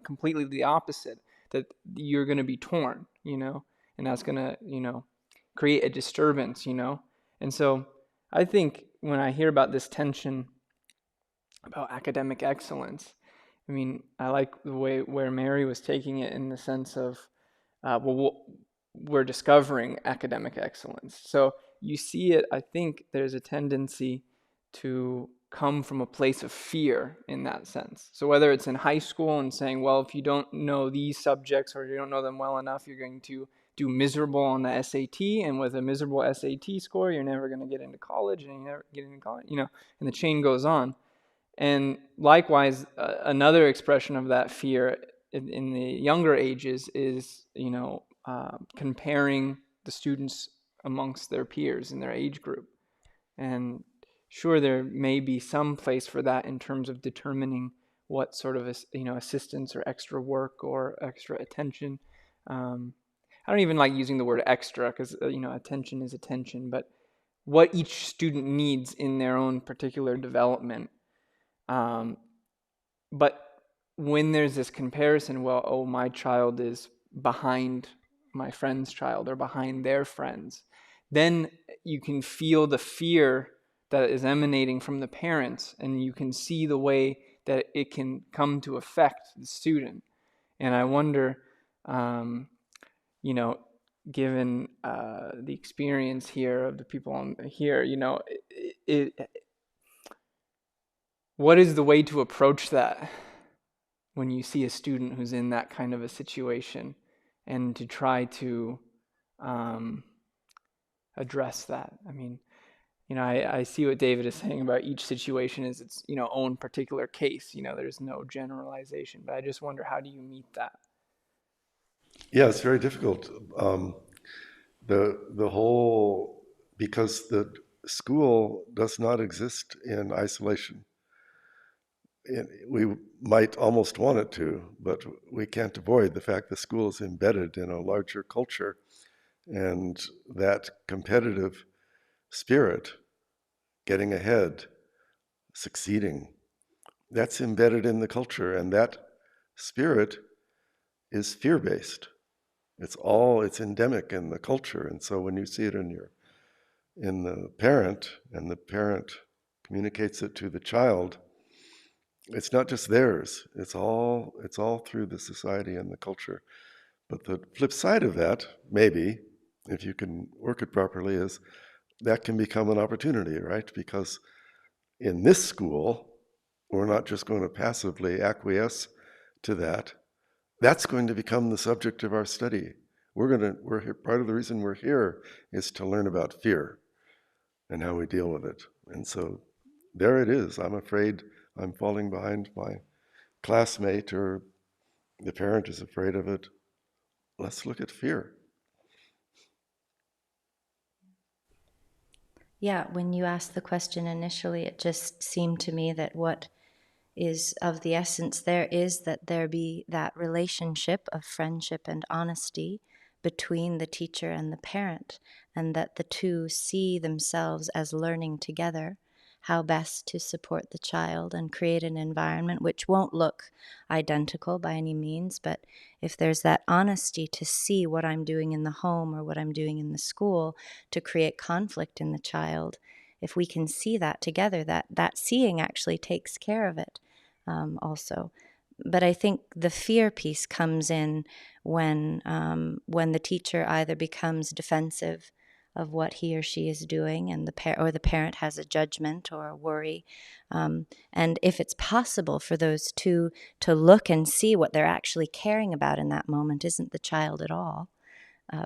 completely the opposite, that you're going to be torn, and that's going to, create a disturbance, And so I think when I hear about this tension about academic excellence, I mean, I like the way where Mary was taking it in the sense of, we're discovering academic excellence. So you see it, I think there's a tendency to come from a place of fear in that sense. So whether it's in high school and saying, well, if you don't know these subjects or you don't know them well enough, you're going to do miserable on the SAT, and with a miserable SAT score, you're never going to get into college, and you never get into college, and the chain goes on. And likewise, another expression of that fear in the younger ages is, comparing the students amongst their peers in their age group. And sure, there may be some place for that in terms of determining what sort of, assistance or extra work or extra attention. I don't even like using the word extra because, attention is attention, but what each student needs in their own particular development. But when there's this comparison, well, oh, my child is behind my friend's child or behind their friends, then you can feel the fear that is emanating from the parents, and you can see the way that it can come to affect the student. And I wonder, given the experience here of the people on here, what is the way to approach that when you see a student who's in that kind of a situation, and to try to address that? I mean, I see what David is saying about each situation is its, own particular case. There's no generalization, but I just wonder, how do you meet that? Yeah, it's very difficult. The whole, because the school does not exist in isolation. We might almost want it to, but we can't avoid the fact that school is embedded in a larger culture, and that competitive spirit, getting ahead, succeeding, that's embedded in the culture, and that spirit is fear-based. It's endemic in the culture. And so when you see it in the parent, and the parent communicates it to the child, it's not just theirs. It's all through the society and the culture. But the flip side of that, maybe, if you can work it properly, is that can become an opportunity, right? Because in this school, we're not just going to passively acquiesce to that. That's going to become the subject of our study. We're here, part of the reason we're here is to learn about fear and how we deal with it. And so there it is. I'm afraid I'm falling behind my classmate, or the parent is afraid of it. Let's look at fear. Yeah, when you asked the question initially, it just seemed to me that what is of the essence there is that there be that relationship of friendship and honesty between the teacher and the parent, and that the two see themselves as learning together how best to support the child and create an environment which won't look identical by any means, but if there's that honesty to see what I'm doing in the home or what I'm doing in the school to create conflict in the child, if we can see that together, that seeing actually takes care of it also. But I think the fear piece comes in when the teacher either becomes defensive what he or she is doing, and the parent has a judgment or a worry. And if it's possible for those two to look and see what they're actually caring about in that moment isn't the child at all,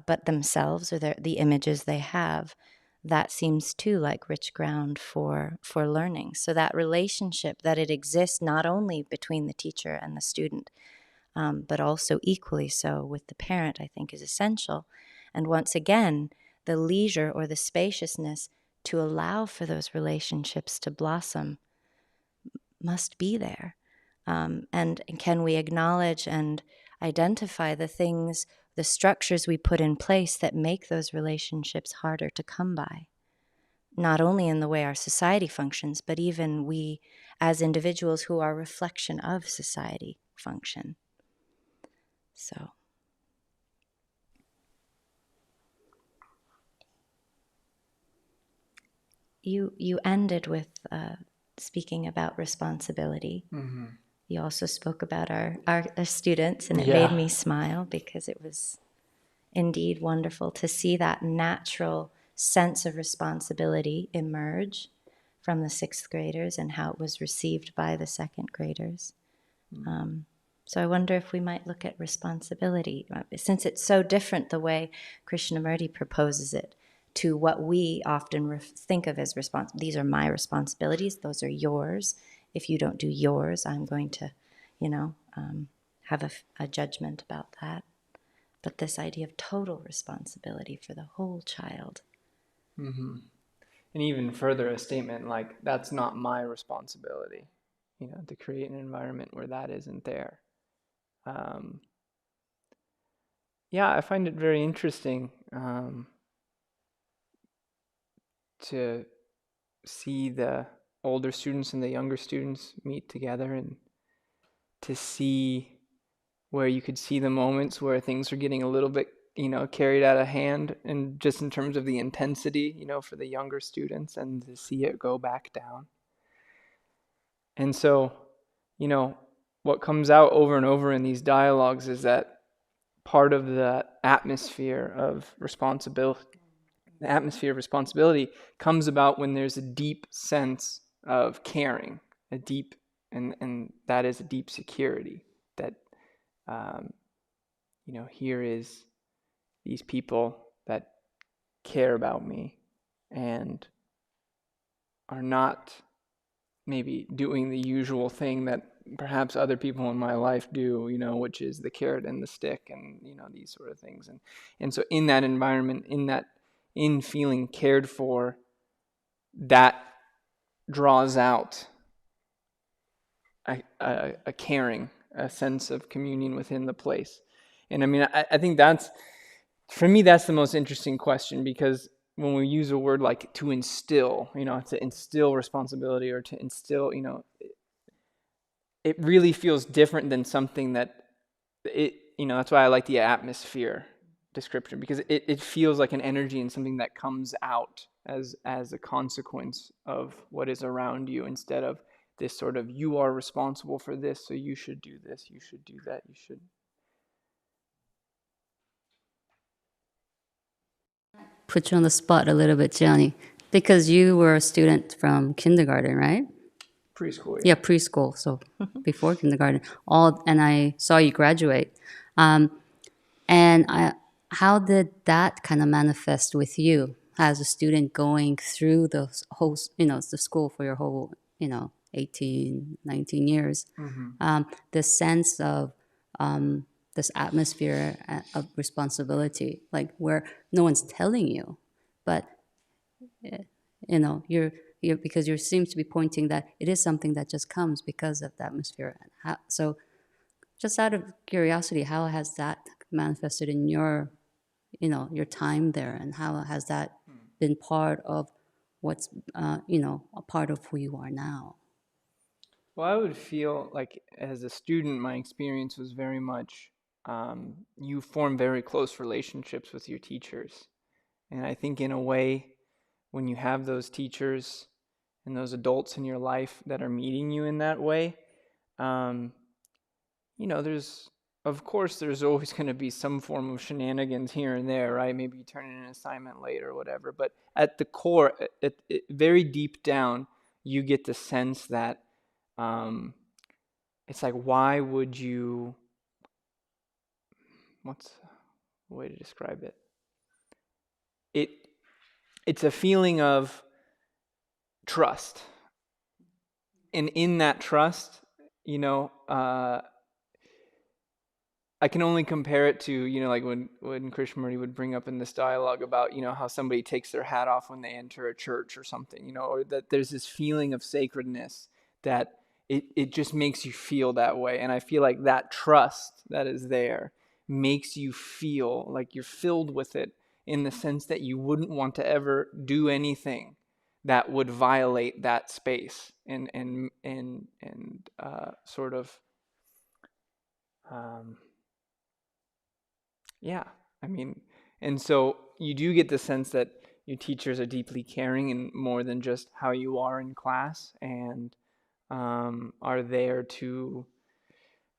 but themselves or the images they have, that seems too like rich ground for learning. So that relationship, that it exists not only between the teacher and the student, but also equally so with the parent, I think is essential. And once again, the leisure or the spaciousness to allow for those relationships to blossom must be there. And can we acknowledge and identify the things, the structures we put in place that make those relationships harder to come by? Not only in the way our society functions, but even we as individuals who are a reflection of society function. So. You ended with speaking about responsibility. Mm-hmm. You also spoke about our students, and it made me smile because it was indeed wonderful to see that natural sense of responsibility emerge from the sixth graders and how it was received by the second graders. Mm-hmm. So I wonder if we might look at responsibility, since it's so different the way Krishnamurti proposes it to what we often think of as these are my responsibilities, those are yours. If you don't do yours, I'm going to, have a judgment about that. But this idea of total responsibility for the whole child. Mm-hmm. And even further, a statement like, that's not my responsibility, to create an environment where that isn't there. I find it very interesting to see the older students and the younger students meet together, and to see where you could see the moments where things are getting a little bit, carried out of hand, and just in terms of the intensity, for the younger students, and to see it go back down. And so, what comes out over and over in these dialogues is that part of the atmosphere of responsibility comes about when there's a deep sense of caring, and that is a deep security that, here is these people that care about me and are not maybe doing the usual thing that perhaps other people in my life do, which is the carrot and the stick and, these sort of things. And so in that environment, in feeling cared for, that draws out a caring, a sense of communion within the place. And I mean, I think for me, that's the most interesting question, because when we use a word like to instill, to instill responsibility or to instill, it really feels different than something that that's why I like the atmosphere description, because it feels like an energy and something that comes out as a consequence of what is around you, instead of this sort of, you are responsible for this, so you should do this, you should do that, you should. Put you on the spot a little bit, Gianni, because you were a student from kindergarten, right? Preschool, Yeah, preschool, so before kindergarten. And I saw you graduate. How did that kind of manifest with you as a student going through the whole, the school for your whole, 18, 19 years? Mm-hmm. The sense of this atmosphere of responsibility, like where no one's telling you, but you're because you seem to be pointing that it is something that just comes because of the atmosphere. So, just out of curiosity, how has that manifested in your time there, and how has that been part of what's a part of who you are now? Well, I would feel like as a student, my experience was very much, you form very close relationships with your teachers. And I think in a way, when you have those teachers and those adults in your life that are meeting you in that way, there's of course, there's always going to be some form of shenanigans here and there, right? Maybe you turn in an assignment late or whatever. But at the core, very deep down, you get the sense that it's like, why would you? What's the way to describe it? It's a feeling of trust, and in that trust, I can only compare it to, like when Krishnamurti would bring up in this dialogue about, how somebody takes their hat off when they enter a church or something, or that there's this feeling of sacredness that it just makes you feel that way. And I feel like that trust that is there makes you feel like you're filled with it, in the sense that you wouldn't want to ever do anything that would violate that space and sort of yeah, I mean, and so you do get the sense that your teachers are deeply caring, and more than just how you are in class, and are there to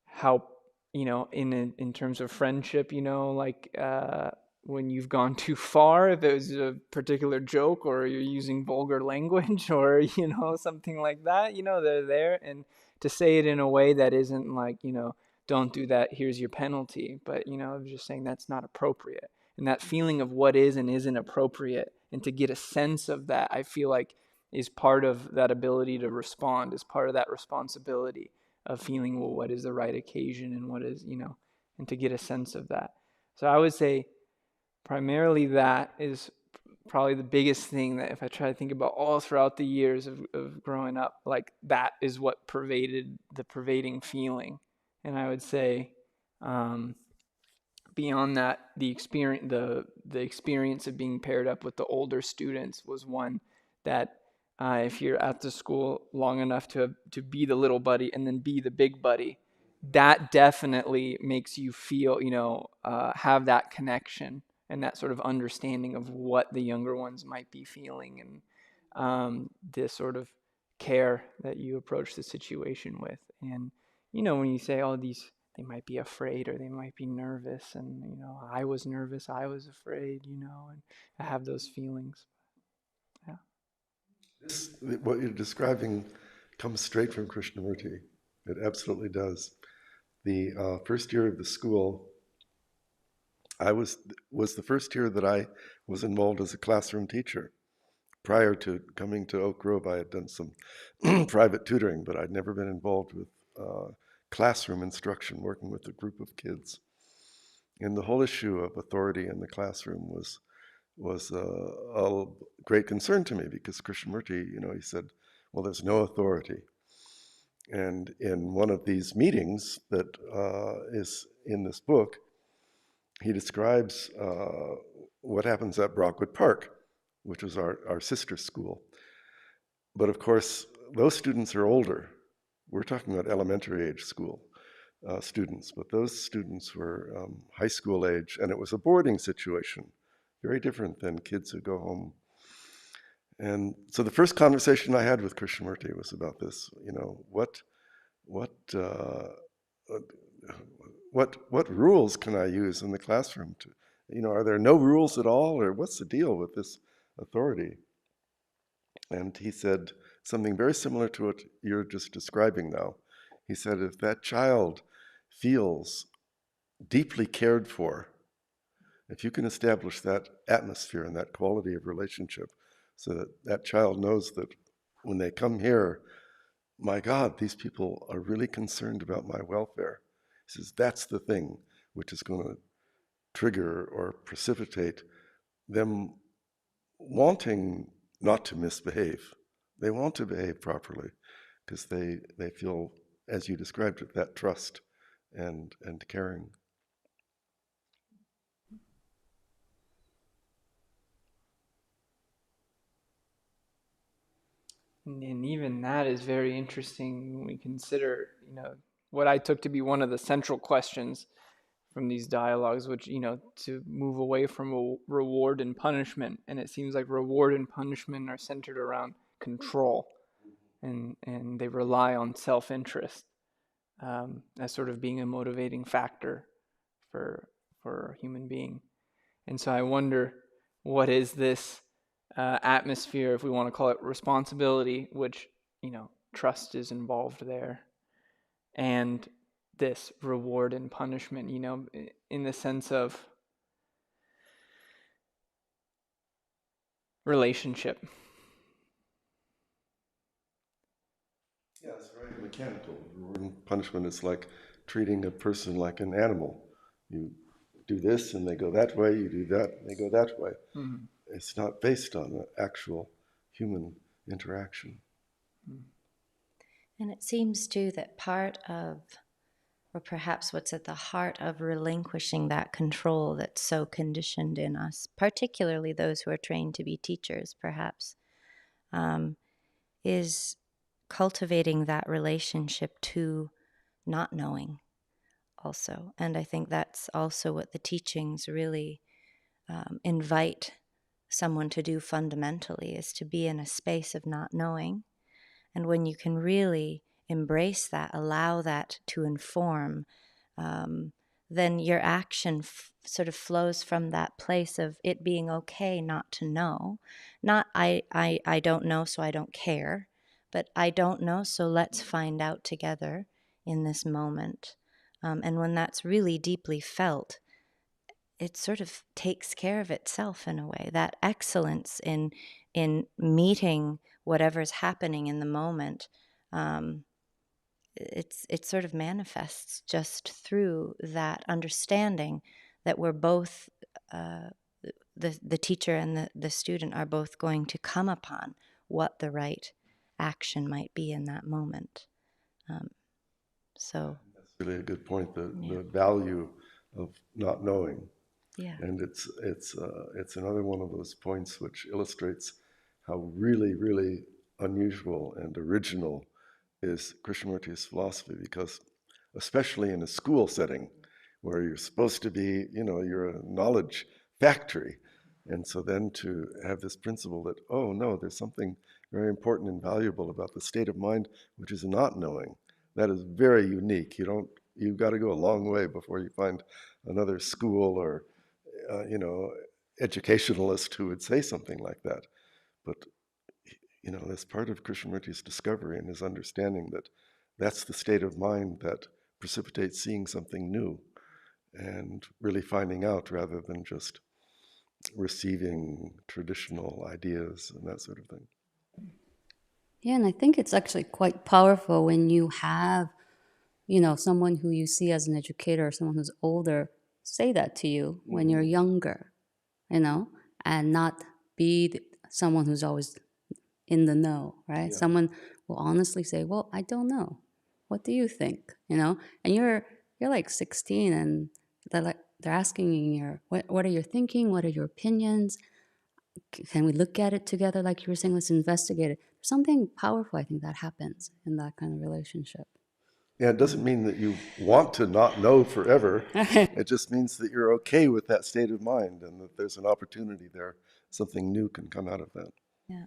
help, in terms of friendship, like when you've gone too far, if it was a particular joke or you're using vulgar language or, something like that, they're there. And to say it in a way that isn't like, don't do that, here's your penalty. But, just saying that's not appropriate. And that feeling of what is and isn't appropriate, and to get a sense of that, I feel like is part of that ability to respond, is part of that responsibility of feeling, well, what is the right occasion and what is, and to get a sense of that. So I would say primarily that is probably the biggest thing, that if I try to think about all throughout the years of growing up, like that is what pervaded the pervading feeling. And I would say beyond that, the experience of being paired up with the older students was one that if you're at the school long enough to be the little buddy and then be the big buddy, that definitely makes you feel, have that connection and that sort of understanding of what the younger ones might be feeling, and this sort of care that you approach the situation with. And, when you say, oh, they might be afraid or they might be nervous, and, I was nervous, I was afraid, and I have those feelings. Yeah. What you're describing comes straight from Krishnamurti. It absolutely does. The first year of the school, I was the first year that I was involved as a classroom teacher. Prior to coming to Oak Grove, I had done some private tutoring, but I'd never been involved with classroom instruction, working with a group of kids. And the whole issue of authority in the classroom was a great concern to me, because Krishnamurti, he said, well, there's no authority. And in one of these meetings that is in this book, he describes what happens at Brockwood Park, which was our sister school. But of course, those students are older. We're talking about elementary age school students, but those students were high school age, and it was a boarding situation, very different than kids who go home. And so the first conversation I had with Krishnamurti was about this. What rules can I use in the classroom to, are there no rules at all, or what's the deal with this authority? And he said something very similar to what you're just describing now. He said, if that child feels deeply cared for, if you can establish that atmosphere and that quality of relationship, so that that child knows that when they come here, my God, these people are really concerned about my welfare. He says that's the thing which is going to trigger or precipitate them wanting not to misbehave. They want to behave properly because they feel, as you described it, that trust and caring. And even that is very interesting when we consider, what I took to be one of the central questions from these dialogues, which, to move away from reward and punishment. And it seems like reward and punishment are centered around control, and they rely on self-interest. as sort of being a motivating factor for a human being. And so I wonder, what is this atmosphere, if we want to call it responsibility, which, trust is involved there, and this reward and punishment, in the sense of relationship. Yeah, it's very mechanical. Reward and punishment is like treating a person like an animal. You do this and they go that way, you do that and they go that way. Mm-hmm. It's not based on the actual human interaction. And it seems too that part of, or perhaps what's at the heart of relinquishing that control that's so conditioned in us, particularly those who are trained to be teachers, perhaps, is cultivating that relationship to not knowing also. And I think that's also what the teachings really invite someone to do fundamentally, is to be in a space of not knowing. And when you can really embrace that, allow that to inform, then your action sort of flows from that place of it being okay not to know. Not I don't know, so I don't care, but I don't know, so let's find out together in this moment. And when that's really deeply felt, it sort of takes care of itself in a way. That excellence in meeting whatever's happening in the moment, it sort of manifests just through that understanding that we're both, the teacher and the student are both going to come upon what the right action might be in that moment. So that's really a good point. The value of not knowing. Yeah. And it's another one of those points which illustrates how really, really unusual and original is Krishnamurti's philosophy, because especially in a school setting where you're supposed to be, you're a knowledge factory. And so then to have this principle that, oh no, there's something very important and valuable about the state of mind, which is not knowing. That is very unique. You've got to go a long way before you find another school or educationalist who would say something like that. But, that's part of Krishnamurti's discovery and his understanding that that's the state of mind that precipitates seeing something new and really finding out rather than just receiving traditional ideas and that sort of thing. Yeah, and I think it's actually quite powerful when you have, someone who you see as an educator or someone who's older say that to you when you're younger, and not be someone who's always in the know, right? Yeah. Someone will honestly say, well, I don't know. What do you think? And you're like 16 and they're asking you what are you thinking? What are your opinions? Can we look at it together? Like you were saying, let's investigate it. There's something powerful, I think, that happens in that kind of relationship. Yeah, it doesn't mean that you want to not know forever. It just means that you're okay with that state of mind and that there's an opportunity there. Something new can come out of that. Yeah.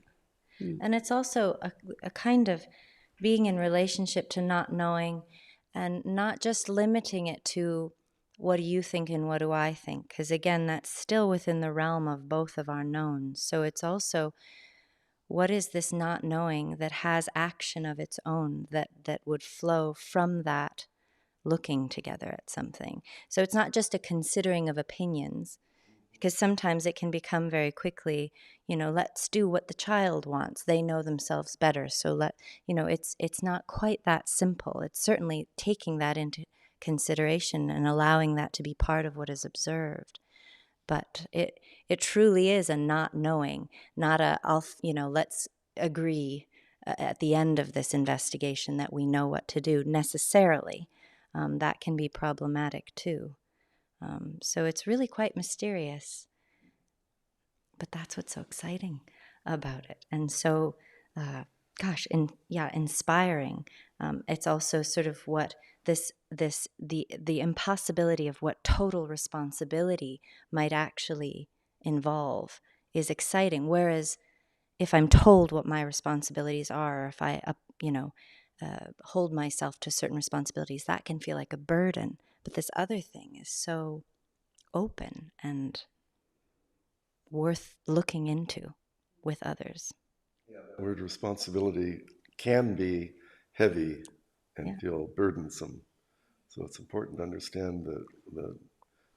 And it's also a kind of being in relationship to not knowing, and not just limiting it to what do you think and what do I think? Because again, that's still within the realm of both of our knowns. So it's also, what is this not knowing that has action of its own that would flow from that looking together at something? So it's not just a considering of opinions, because sometimes it can become very quickly, let's do what the child wants. They know themselves better. So it's not quite that simple. It's certainly taking that into consideration and allowing that to be part of what is observed. But it truly is a not knowing, not let's agree at the end of this investigation that we know what to do necessarily. That can be problematic too. So it's really quite mysterious, but that's what's so exciting about it. And so, inspiring. It's also sort of what the impossibility of what total responsibility might actually involve is exciting. Whereas if I'm told what my responsibilities are, if I, hold myself to certain responsibilities, that can feel like a burden. But this other thing is so open and worth looking into with others. The word responsibility can be heavy and feel burdensome. So it's important to understand the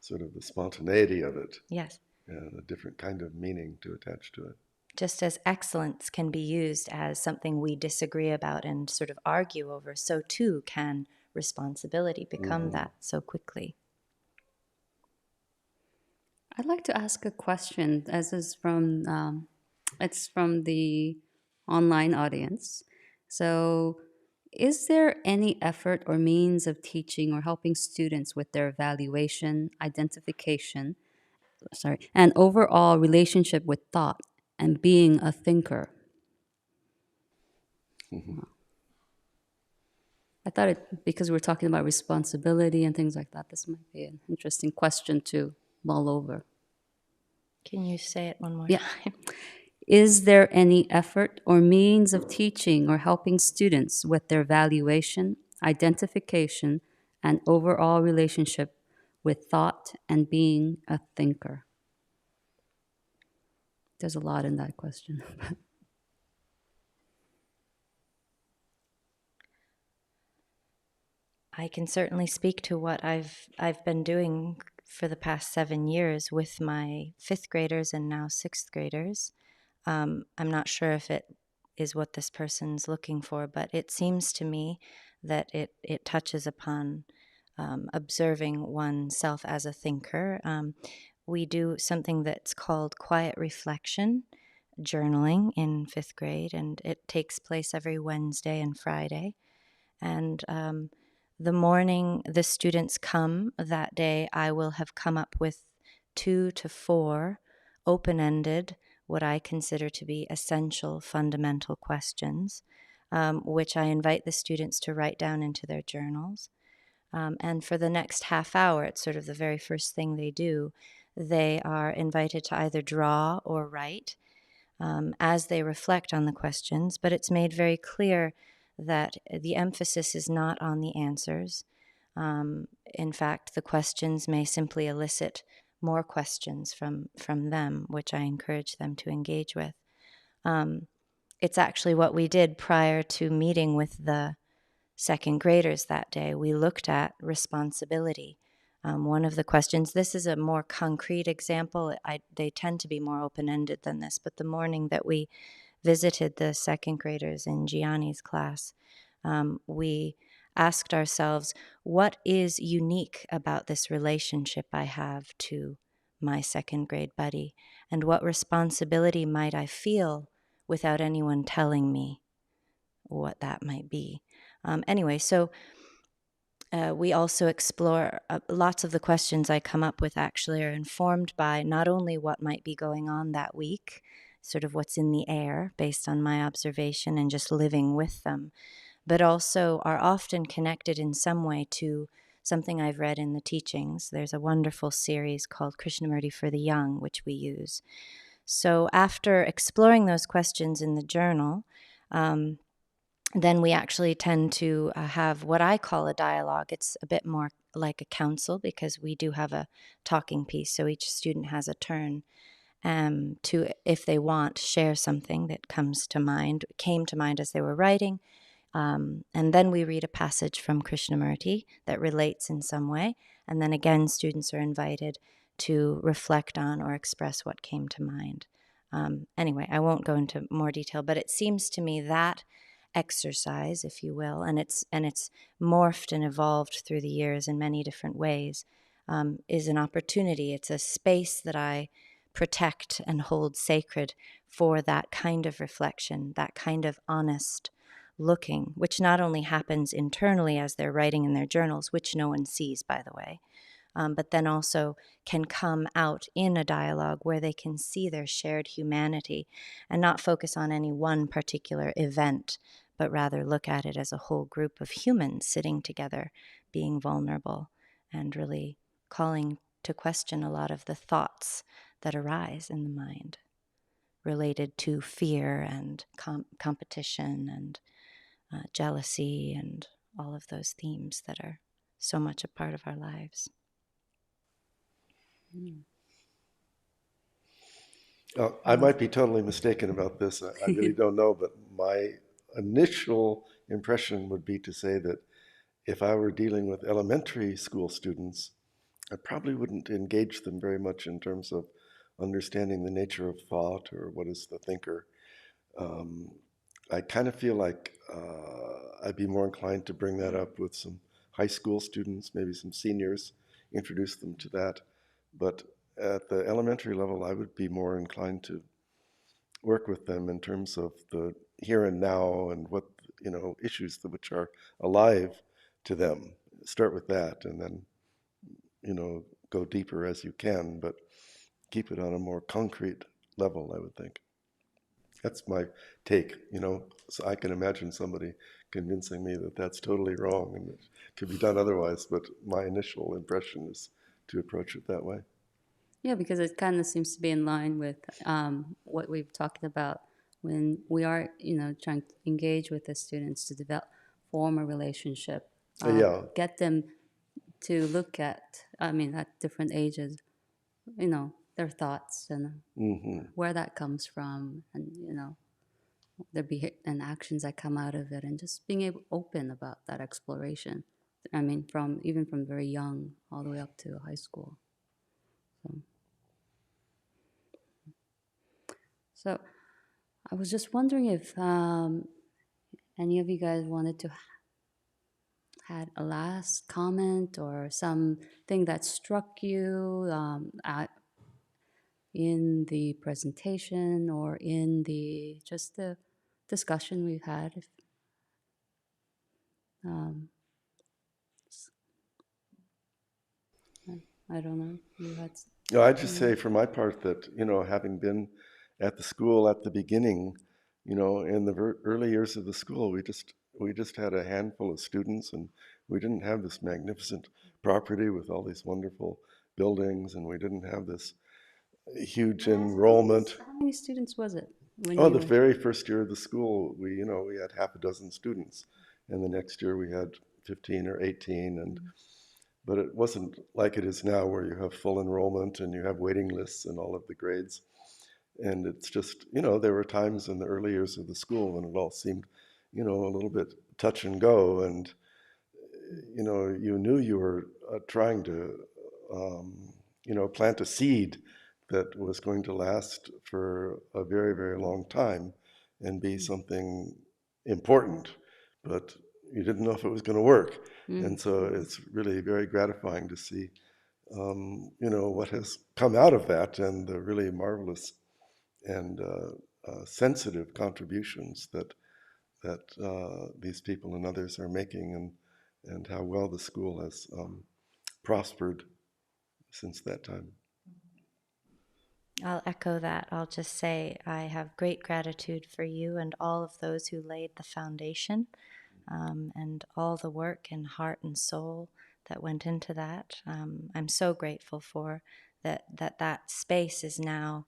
sort of the spontaneity of it. Yes. And a different kind of meaning to attach to it. Just as excellence can be used as something we disagree about and sort of argue over, so too can responsibility become that so quickly. I'd like to ask a question, as is from, it's from the online audience. So, is there any effort or means of teaching or helping students with their evaluation, identification, and overall relationship with thought and being a thinker? I thought because we're talking about responsibility and things like that, this might be an interesting question to mull over. Can you say it one more Yeah. time? Is there any effort or means of teaching or helping students with their valuation, identification, and overall relationship with thought and being a thinker? There's a lot in that question. I can certainly speak to what I've been doing for the past 7 years with my 5th graders and now 6th graders. I'm not sure if it is what this person's looking for, but it seems to me that it touches upon observing oneself as a thinker. We do something that's called quiet reflection, journaling in 5th grade, and it takes place every Wednesday and Friday. And the morning the students come that day, I will have come up with 2 to 4 open-ended, what I consider to be essential fundamental questions, which I invite the students to write down into their journals. And for the next half hour, it's sort of the very first thing they do, they are invited to either draw or write as they reflect on the questions, but it's made very clear that the emphasis is not on the answers. In fact, the questions may simply elicit more questions from them, which I encourage them to engage with. It's actually what we did prior to meeting with the 2nd graders that day. We looked at responsibility. One of the questions, this is a more concrete example. They tend to be more open-ended than this, but the morning that we visited the 2nd graders in Gianni's class, we asked ourselves, what is unique about this relationship I have to my 2nd grade buddy? And what responsibility might I feel without anyone telling me what that might be? Anyway, so we also explore lots of the questions I come up with actually are informed by not only what might be going on that week, sort of what's in the air based on my observation and just living with them, but also are often connected in some way to something I've read in the teachings. There's a wonderful series called Krishnamurti for the Young, which we use. So after exploring those questions in the journal, then we actually tend to have what I call a dialogue. It's a bit more like a council because we do have a talking piece. So each student has a turn to, if they want, share something that came to mind as they were writing. And then we read a passage from Krishnamurti that relates in some way. And then again, students are invited to reflect on or express what came to mind. Anyway, I won't go into more detail, but it seems to me that exercise, if you will, and it's morphed and evolved through the years in many different ways, is an opportunity. It's a space that I protect and hold sacred for that kind of reflection, that kind of honest looking, which not only happens internally as they're writing in their journals, which no one sees, by the way, but then also can come out in a dialogue where they can see their shared humanity and not focus on any one particular event, but rather look at it as a whole group of humans sitting together, being vulnerable, and really calling to question a lot of the thoughts that arise in the mind related to fear and competition and jealousy, and all of those themes that are so much a part of our lives. I might be totally mistaken about this. I really don't know, but my initial impression would be to say that if I were dealing with elementary school students, I probably wouldn't engage them very much in terms of understanding the nature of thought or what is the thinker. I kind of feel like I'd be more inclined to bring that up with some high school students, maybe some seniors, introduce them to that. But at the elementary level, I would be more inclined to work with them in terms of the here and now and what, issues which are alive to them. Start with that and then, go deeper as you can, but keep it on a more concrete level, I would think. That's my take, so I can imagine somebody convincing me that that's totally wrong and it could be done otherwise, but my initial impression is to approach it that way. Yeah, because it kind of seems to be in line with what we've talked about when we are, trying to engage with the students to form a relationship, Yeah. get them to look at, at different ages, their thoughts and where that comes from, and their and actions that come out of it, and just being open about that exploration. Even from very young all the way up to high school. So I was just wondering if any of you guys wanted to had a last comment or something that struck you in the presentation or in the discussion we've had. I don't know. You had. I'd just say for my part that, having been at the school at the beginning, in the early years of the school, we just had a handful of students, and we didn't have this magnificent property with all these wonderful buildings, and we didn't have this huge enrollment. How many students was it? The very first year of the school, we had half a dozen students, and the next year we had 15 or 18, but it wasn't like it is now where you have full enrollment and you have waiting lists and all of the grades. And it's just, there were times in the early years of the school when it all seemed, a little bit touch and go. And, you knew you were trying to, plant a seed that was going to last for a very, very long time and be something important. But you didn't know if it was going to work. And so it's really very gratifying to see, what has come out of that and the really marvelous and sensitive contributions that these people and others are making, and how well the school has prospered since that time. I'll echo that. I'll just say I have great gratitude for you and all of those who laid the foundation, and all the work and heart and soul that went into that. I'm so grateful for that space is now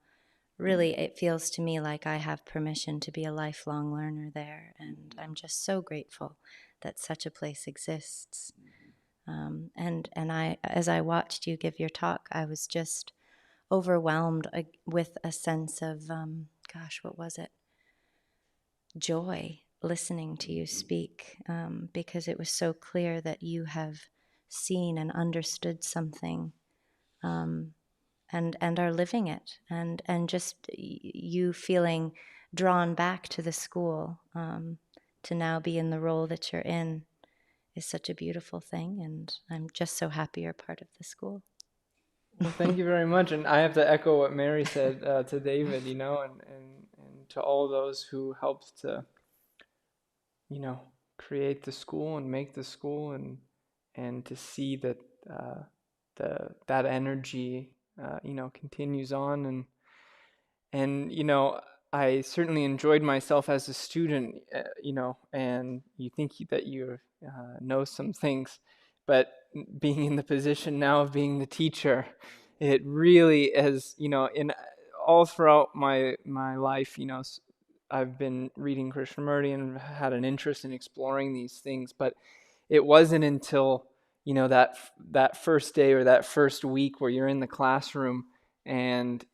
really, it feels to me like I have permission to be a lifelong learner there, and I'm just so grateful that such a place exists. And I, as I watched you give your talk, I was just overwhelmed with a sense of, what was it? Joy, listening to you speak, because it was so clear that you have seen and understood something, and are living it, and just you feeling drawn back to the school, to now be in the role that you're in is such a beautiful thing, and I'm just so happy you're part of the school. Well, thank you very much, and I have to echo what Mary said to David, and to all those who helped to, create the school and make the school, and to see that that energy, continues on, and I certainly enjoyed myself as a student, and you think that you know some things, but being in the position now of being the teacher, it really is, in all throughout my life, I've been reading Krishnamurti and had an interest in exploring these things, but it wasn't until, that first day or that first week where you're in the classroom, and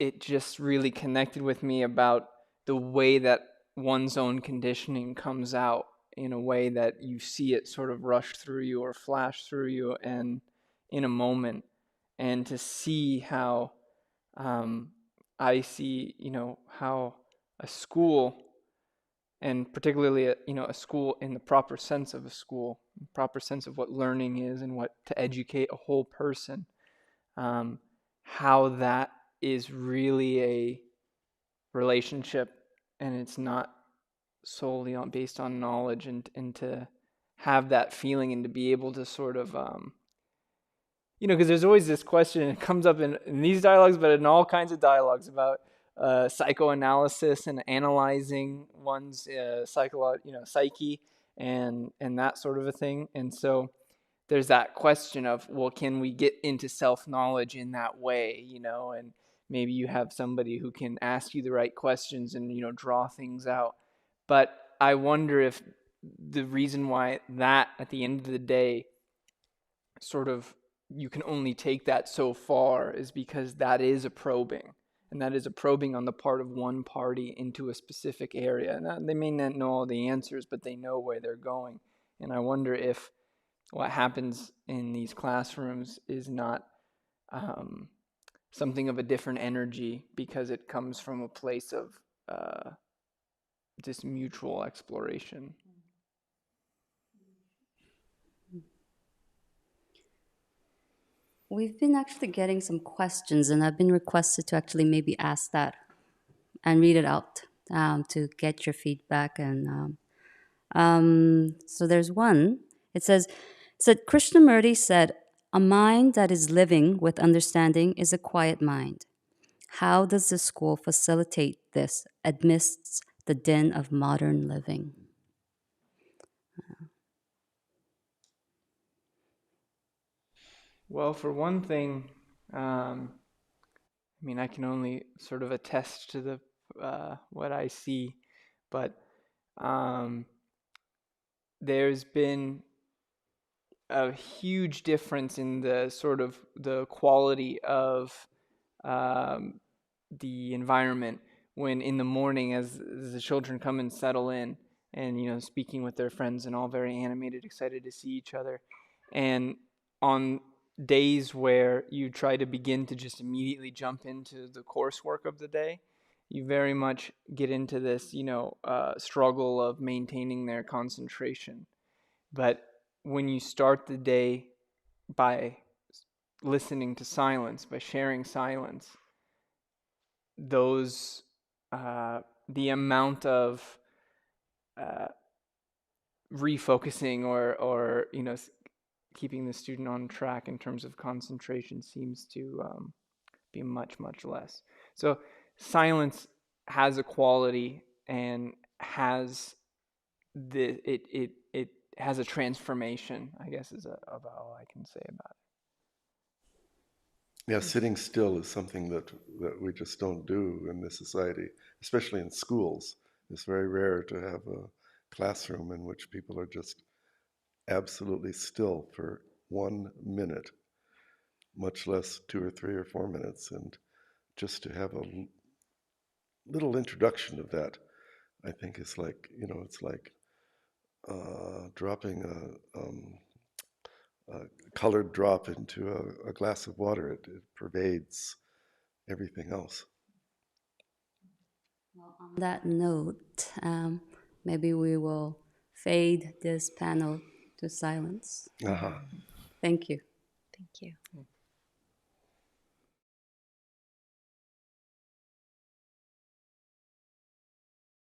it just really connected with me about the way that one's own conditioning comes out in a way that you see it sort of rush through you or flash through you and in a moment, and to see how I see, how a school, and particularly a school in the proper sense of a school, proper sense of what learning is and what to educate a whole person, how that is really a relationship, and it's not solely based on knowledge, and to have that feeling and to be able to sort of because there's always this question, and it comes up in these dialogues, but in all kinds of dialogues about psychoanalysis and analyzing one's psyche and that sort of a thing. And so there's that question of, well, can we get into self-knowledge in that way, and maybe you have somebody who can ask you the right questions and, draw things out. But I wonder if the reason why that, at the end of the day, sort of you can only take that so far is because that is a probing. And that is a probing on the part of one party into a specific area. And they may not know all the answers, but they know where they're going. And I wonder if what happens in these classrooms is not something of a different energy, because it comes from a place of this mutual exploration. We've been actually getting some questions, and I've been requested to actually maybe ask that and read it out to get your feedback. And so there's one. It said, Krishnamurti said, a mind that is living with understanding is a quiet mind. How does the school facilitate this amidst the din of modern living? Well, for one thing, I can only sort of attest to the what I see, but there's been a huge difference in the sort of the quality of the environment when in the morning, as the children come and settle in, and speaking with their friends and all very animated, excited to see each other, and on days where you try to begin to just immediately jump into the coursework of the day, you very much get into this struggle of maintaining their concentration. But when you start the day by listening to silence, by sharing silence, those the amount of refocusing or keeping the student on track in terms of concentration seems to be much, much less. So silence has a quality and has it has a transformation, I guess, is about all I can say about it. Yeah, sitting still is something that we just don't do in this society, especially in schools. It's very rare to have a classroom in which people are just absolutely still for 1 minute, much less 2 or 3 or 4 minutes. And just to have a little introduction of that, I think is like, it's like dropping a colored drop into a glass of water. It pervades everything else. Well, on that note, maybe we will fade this panel to silence. Uh-huh. Thank you. Thank you.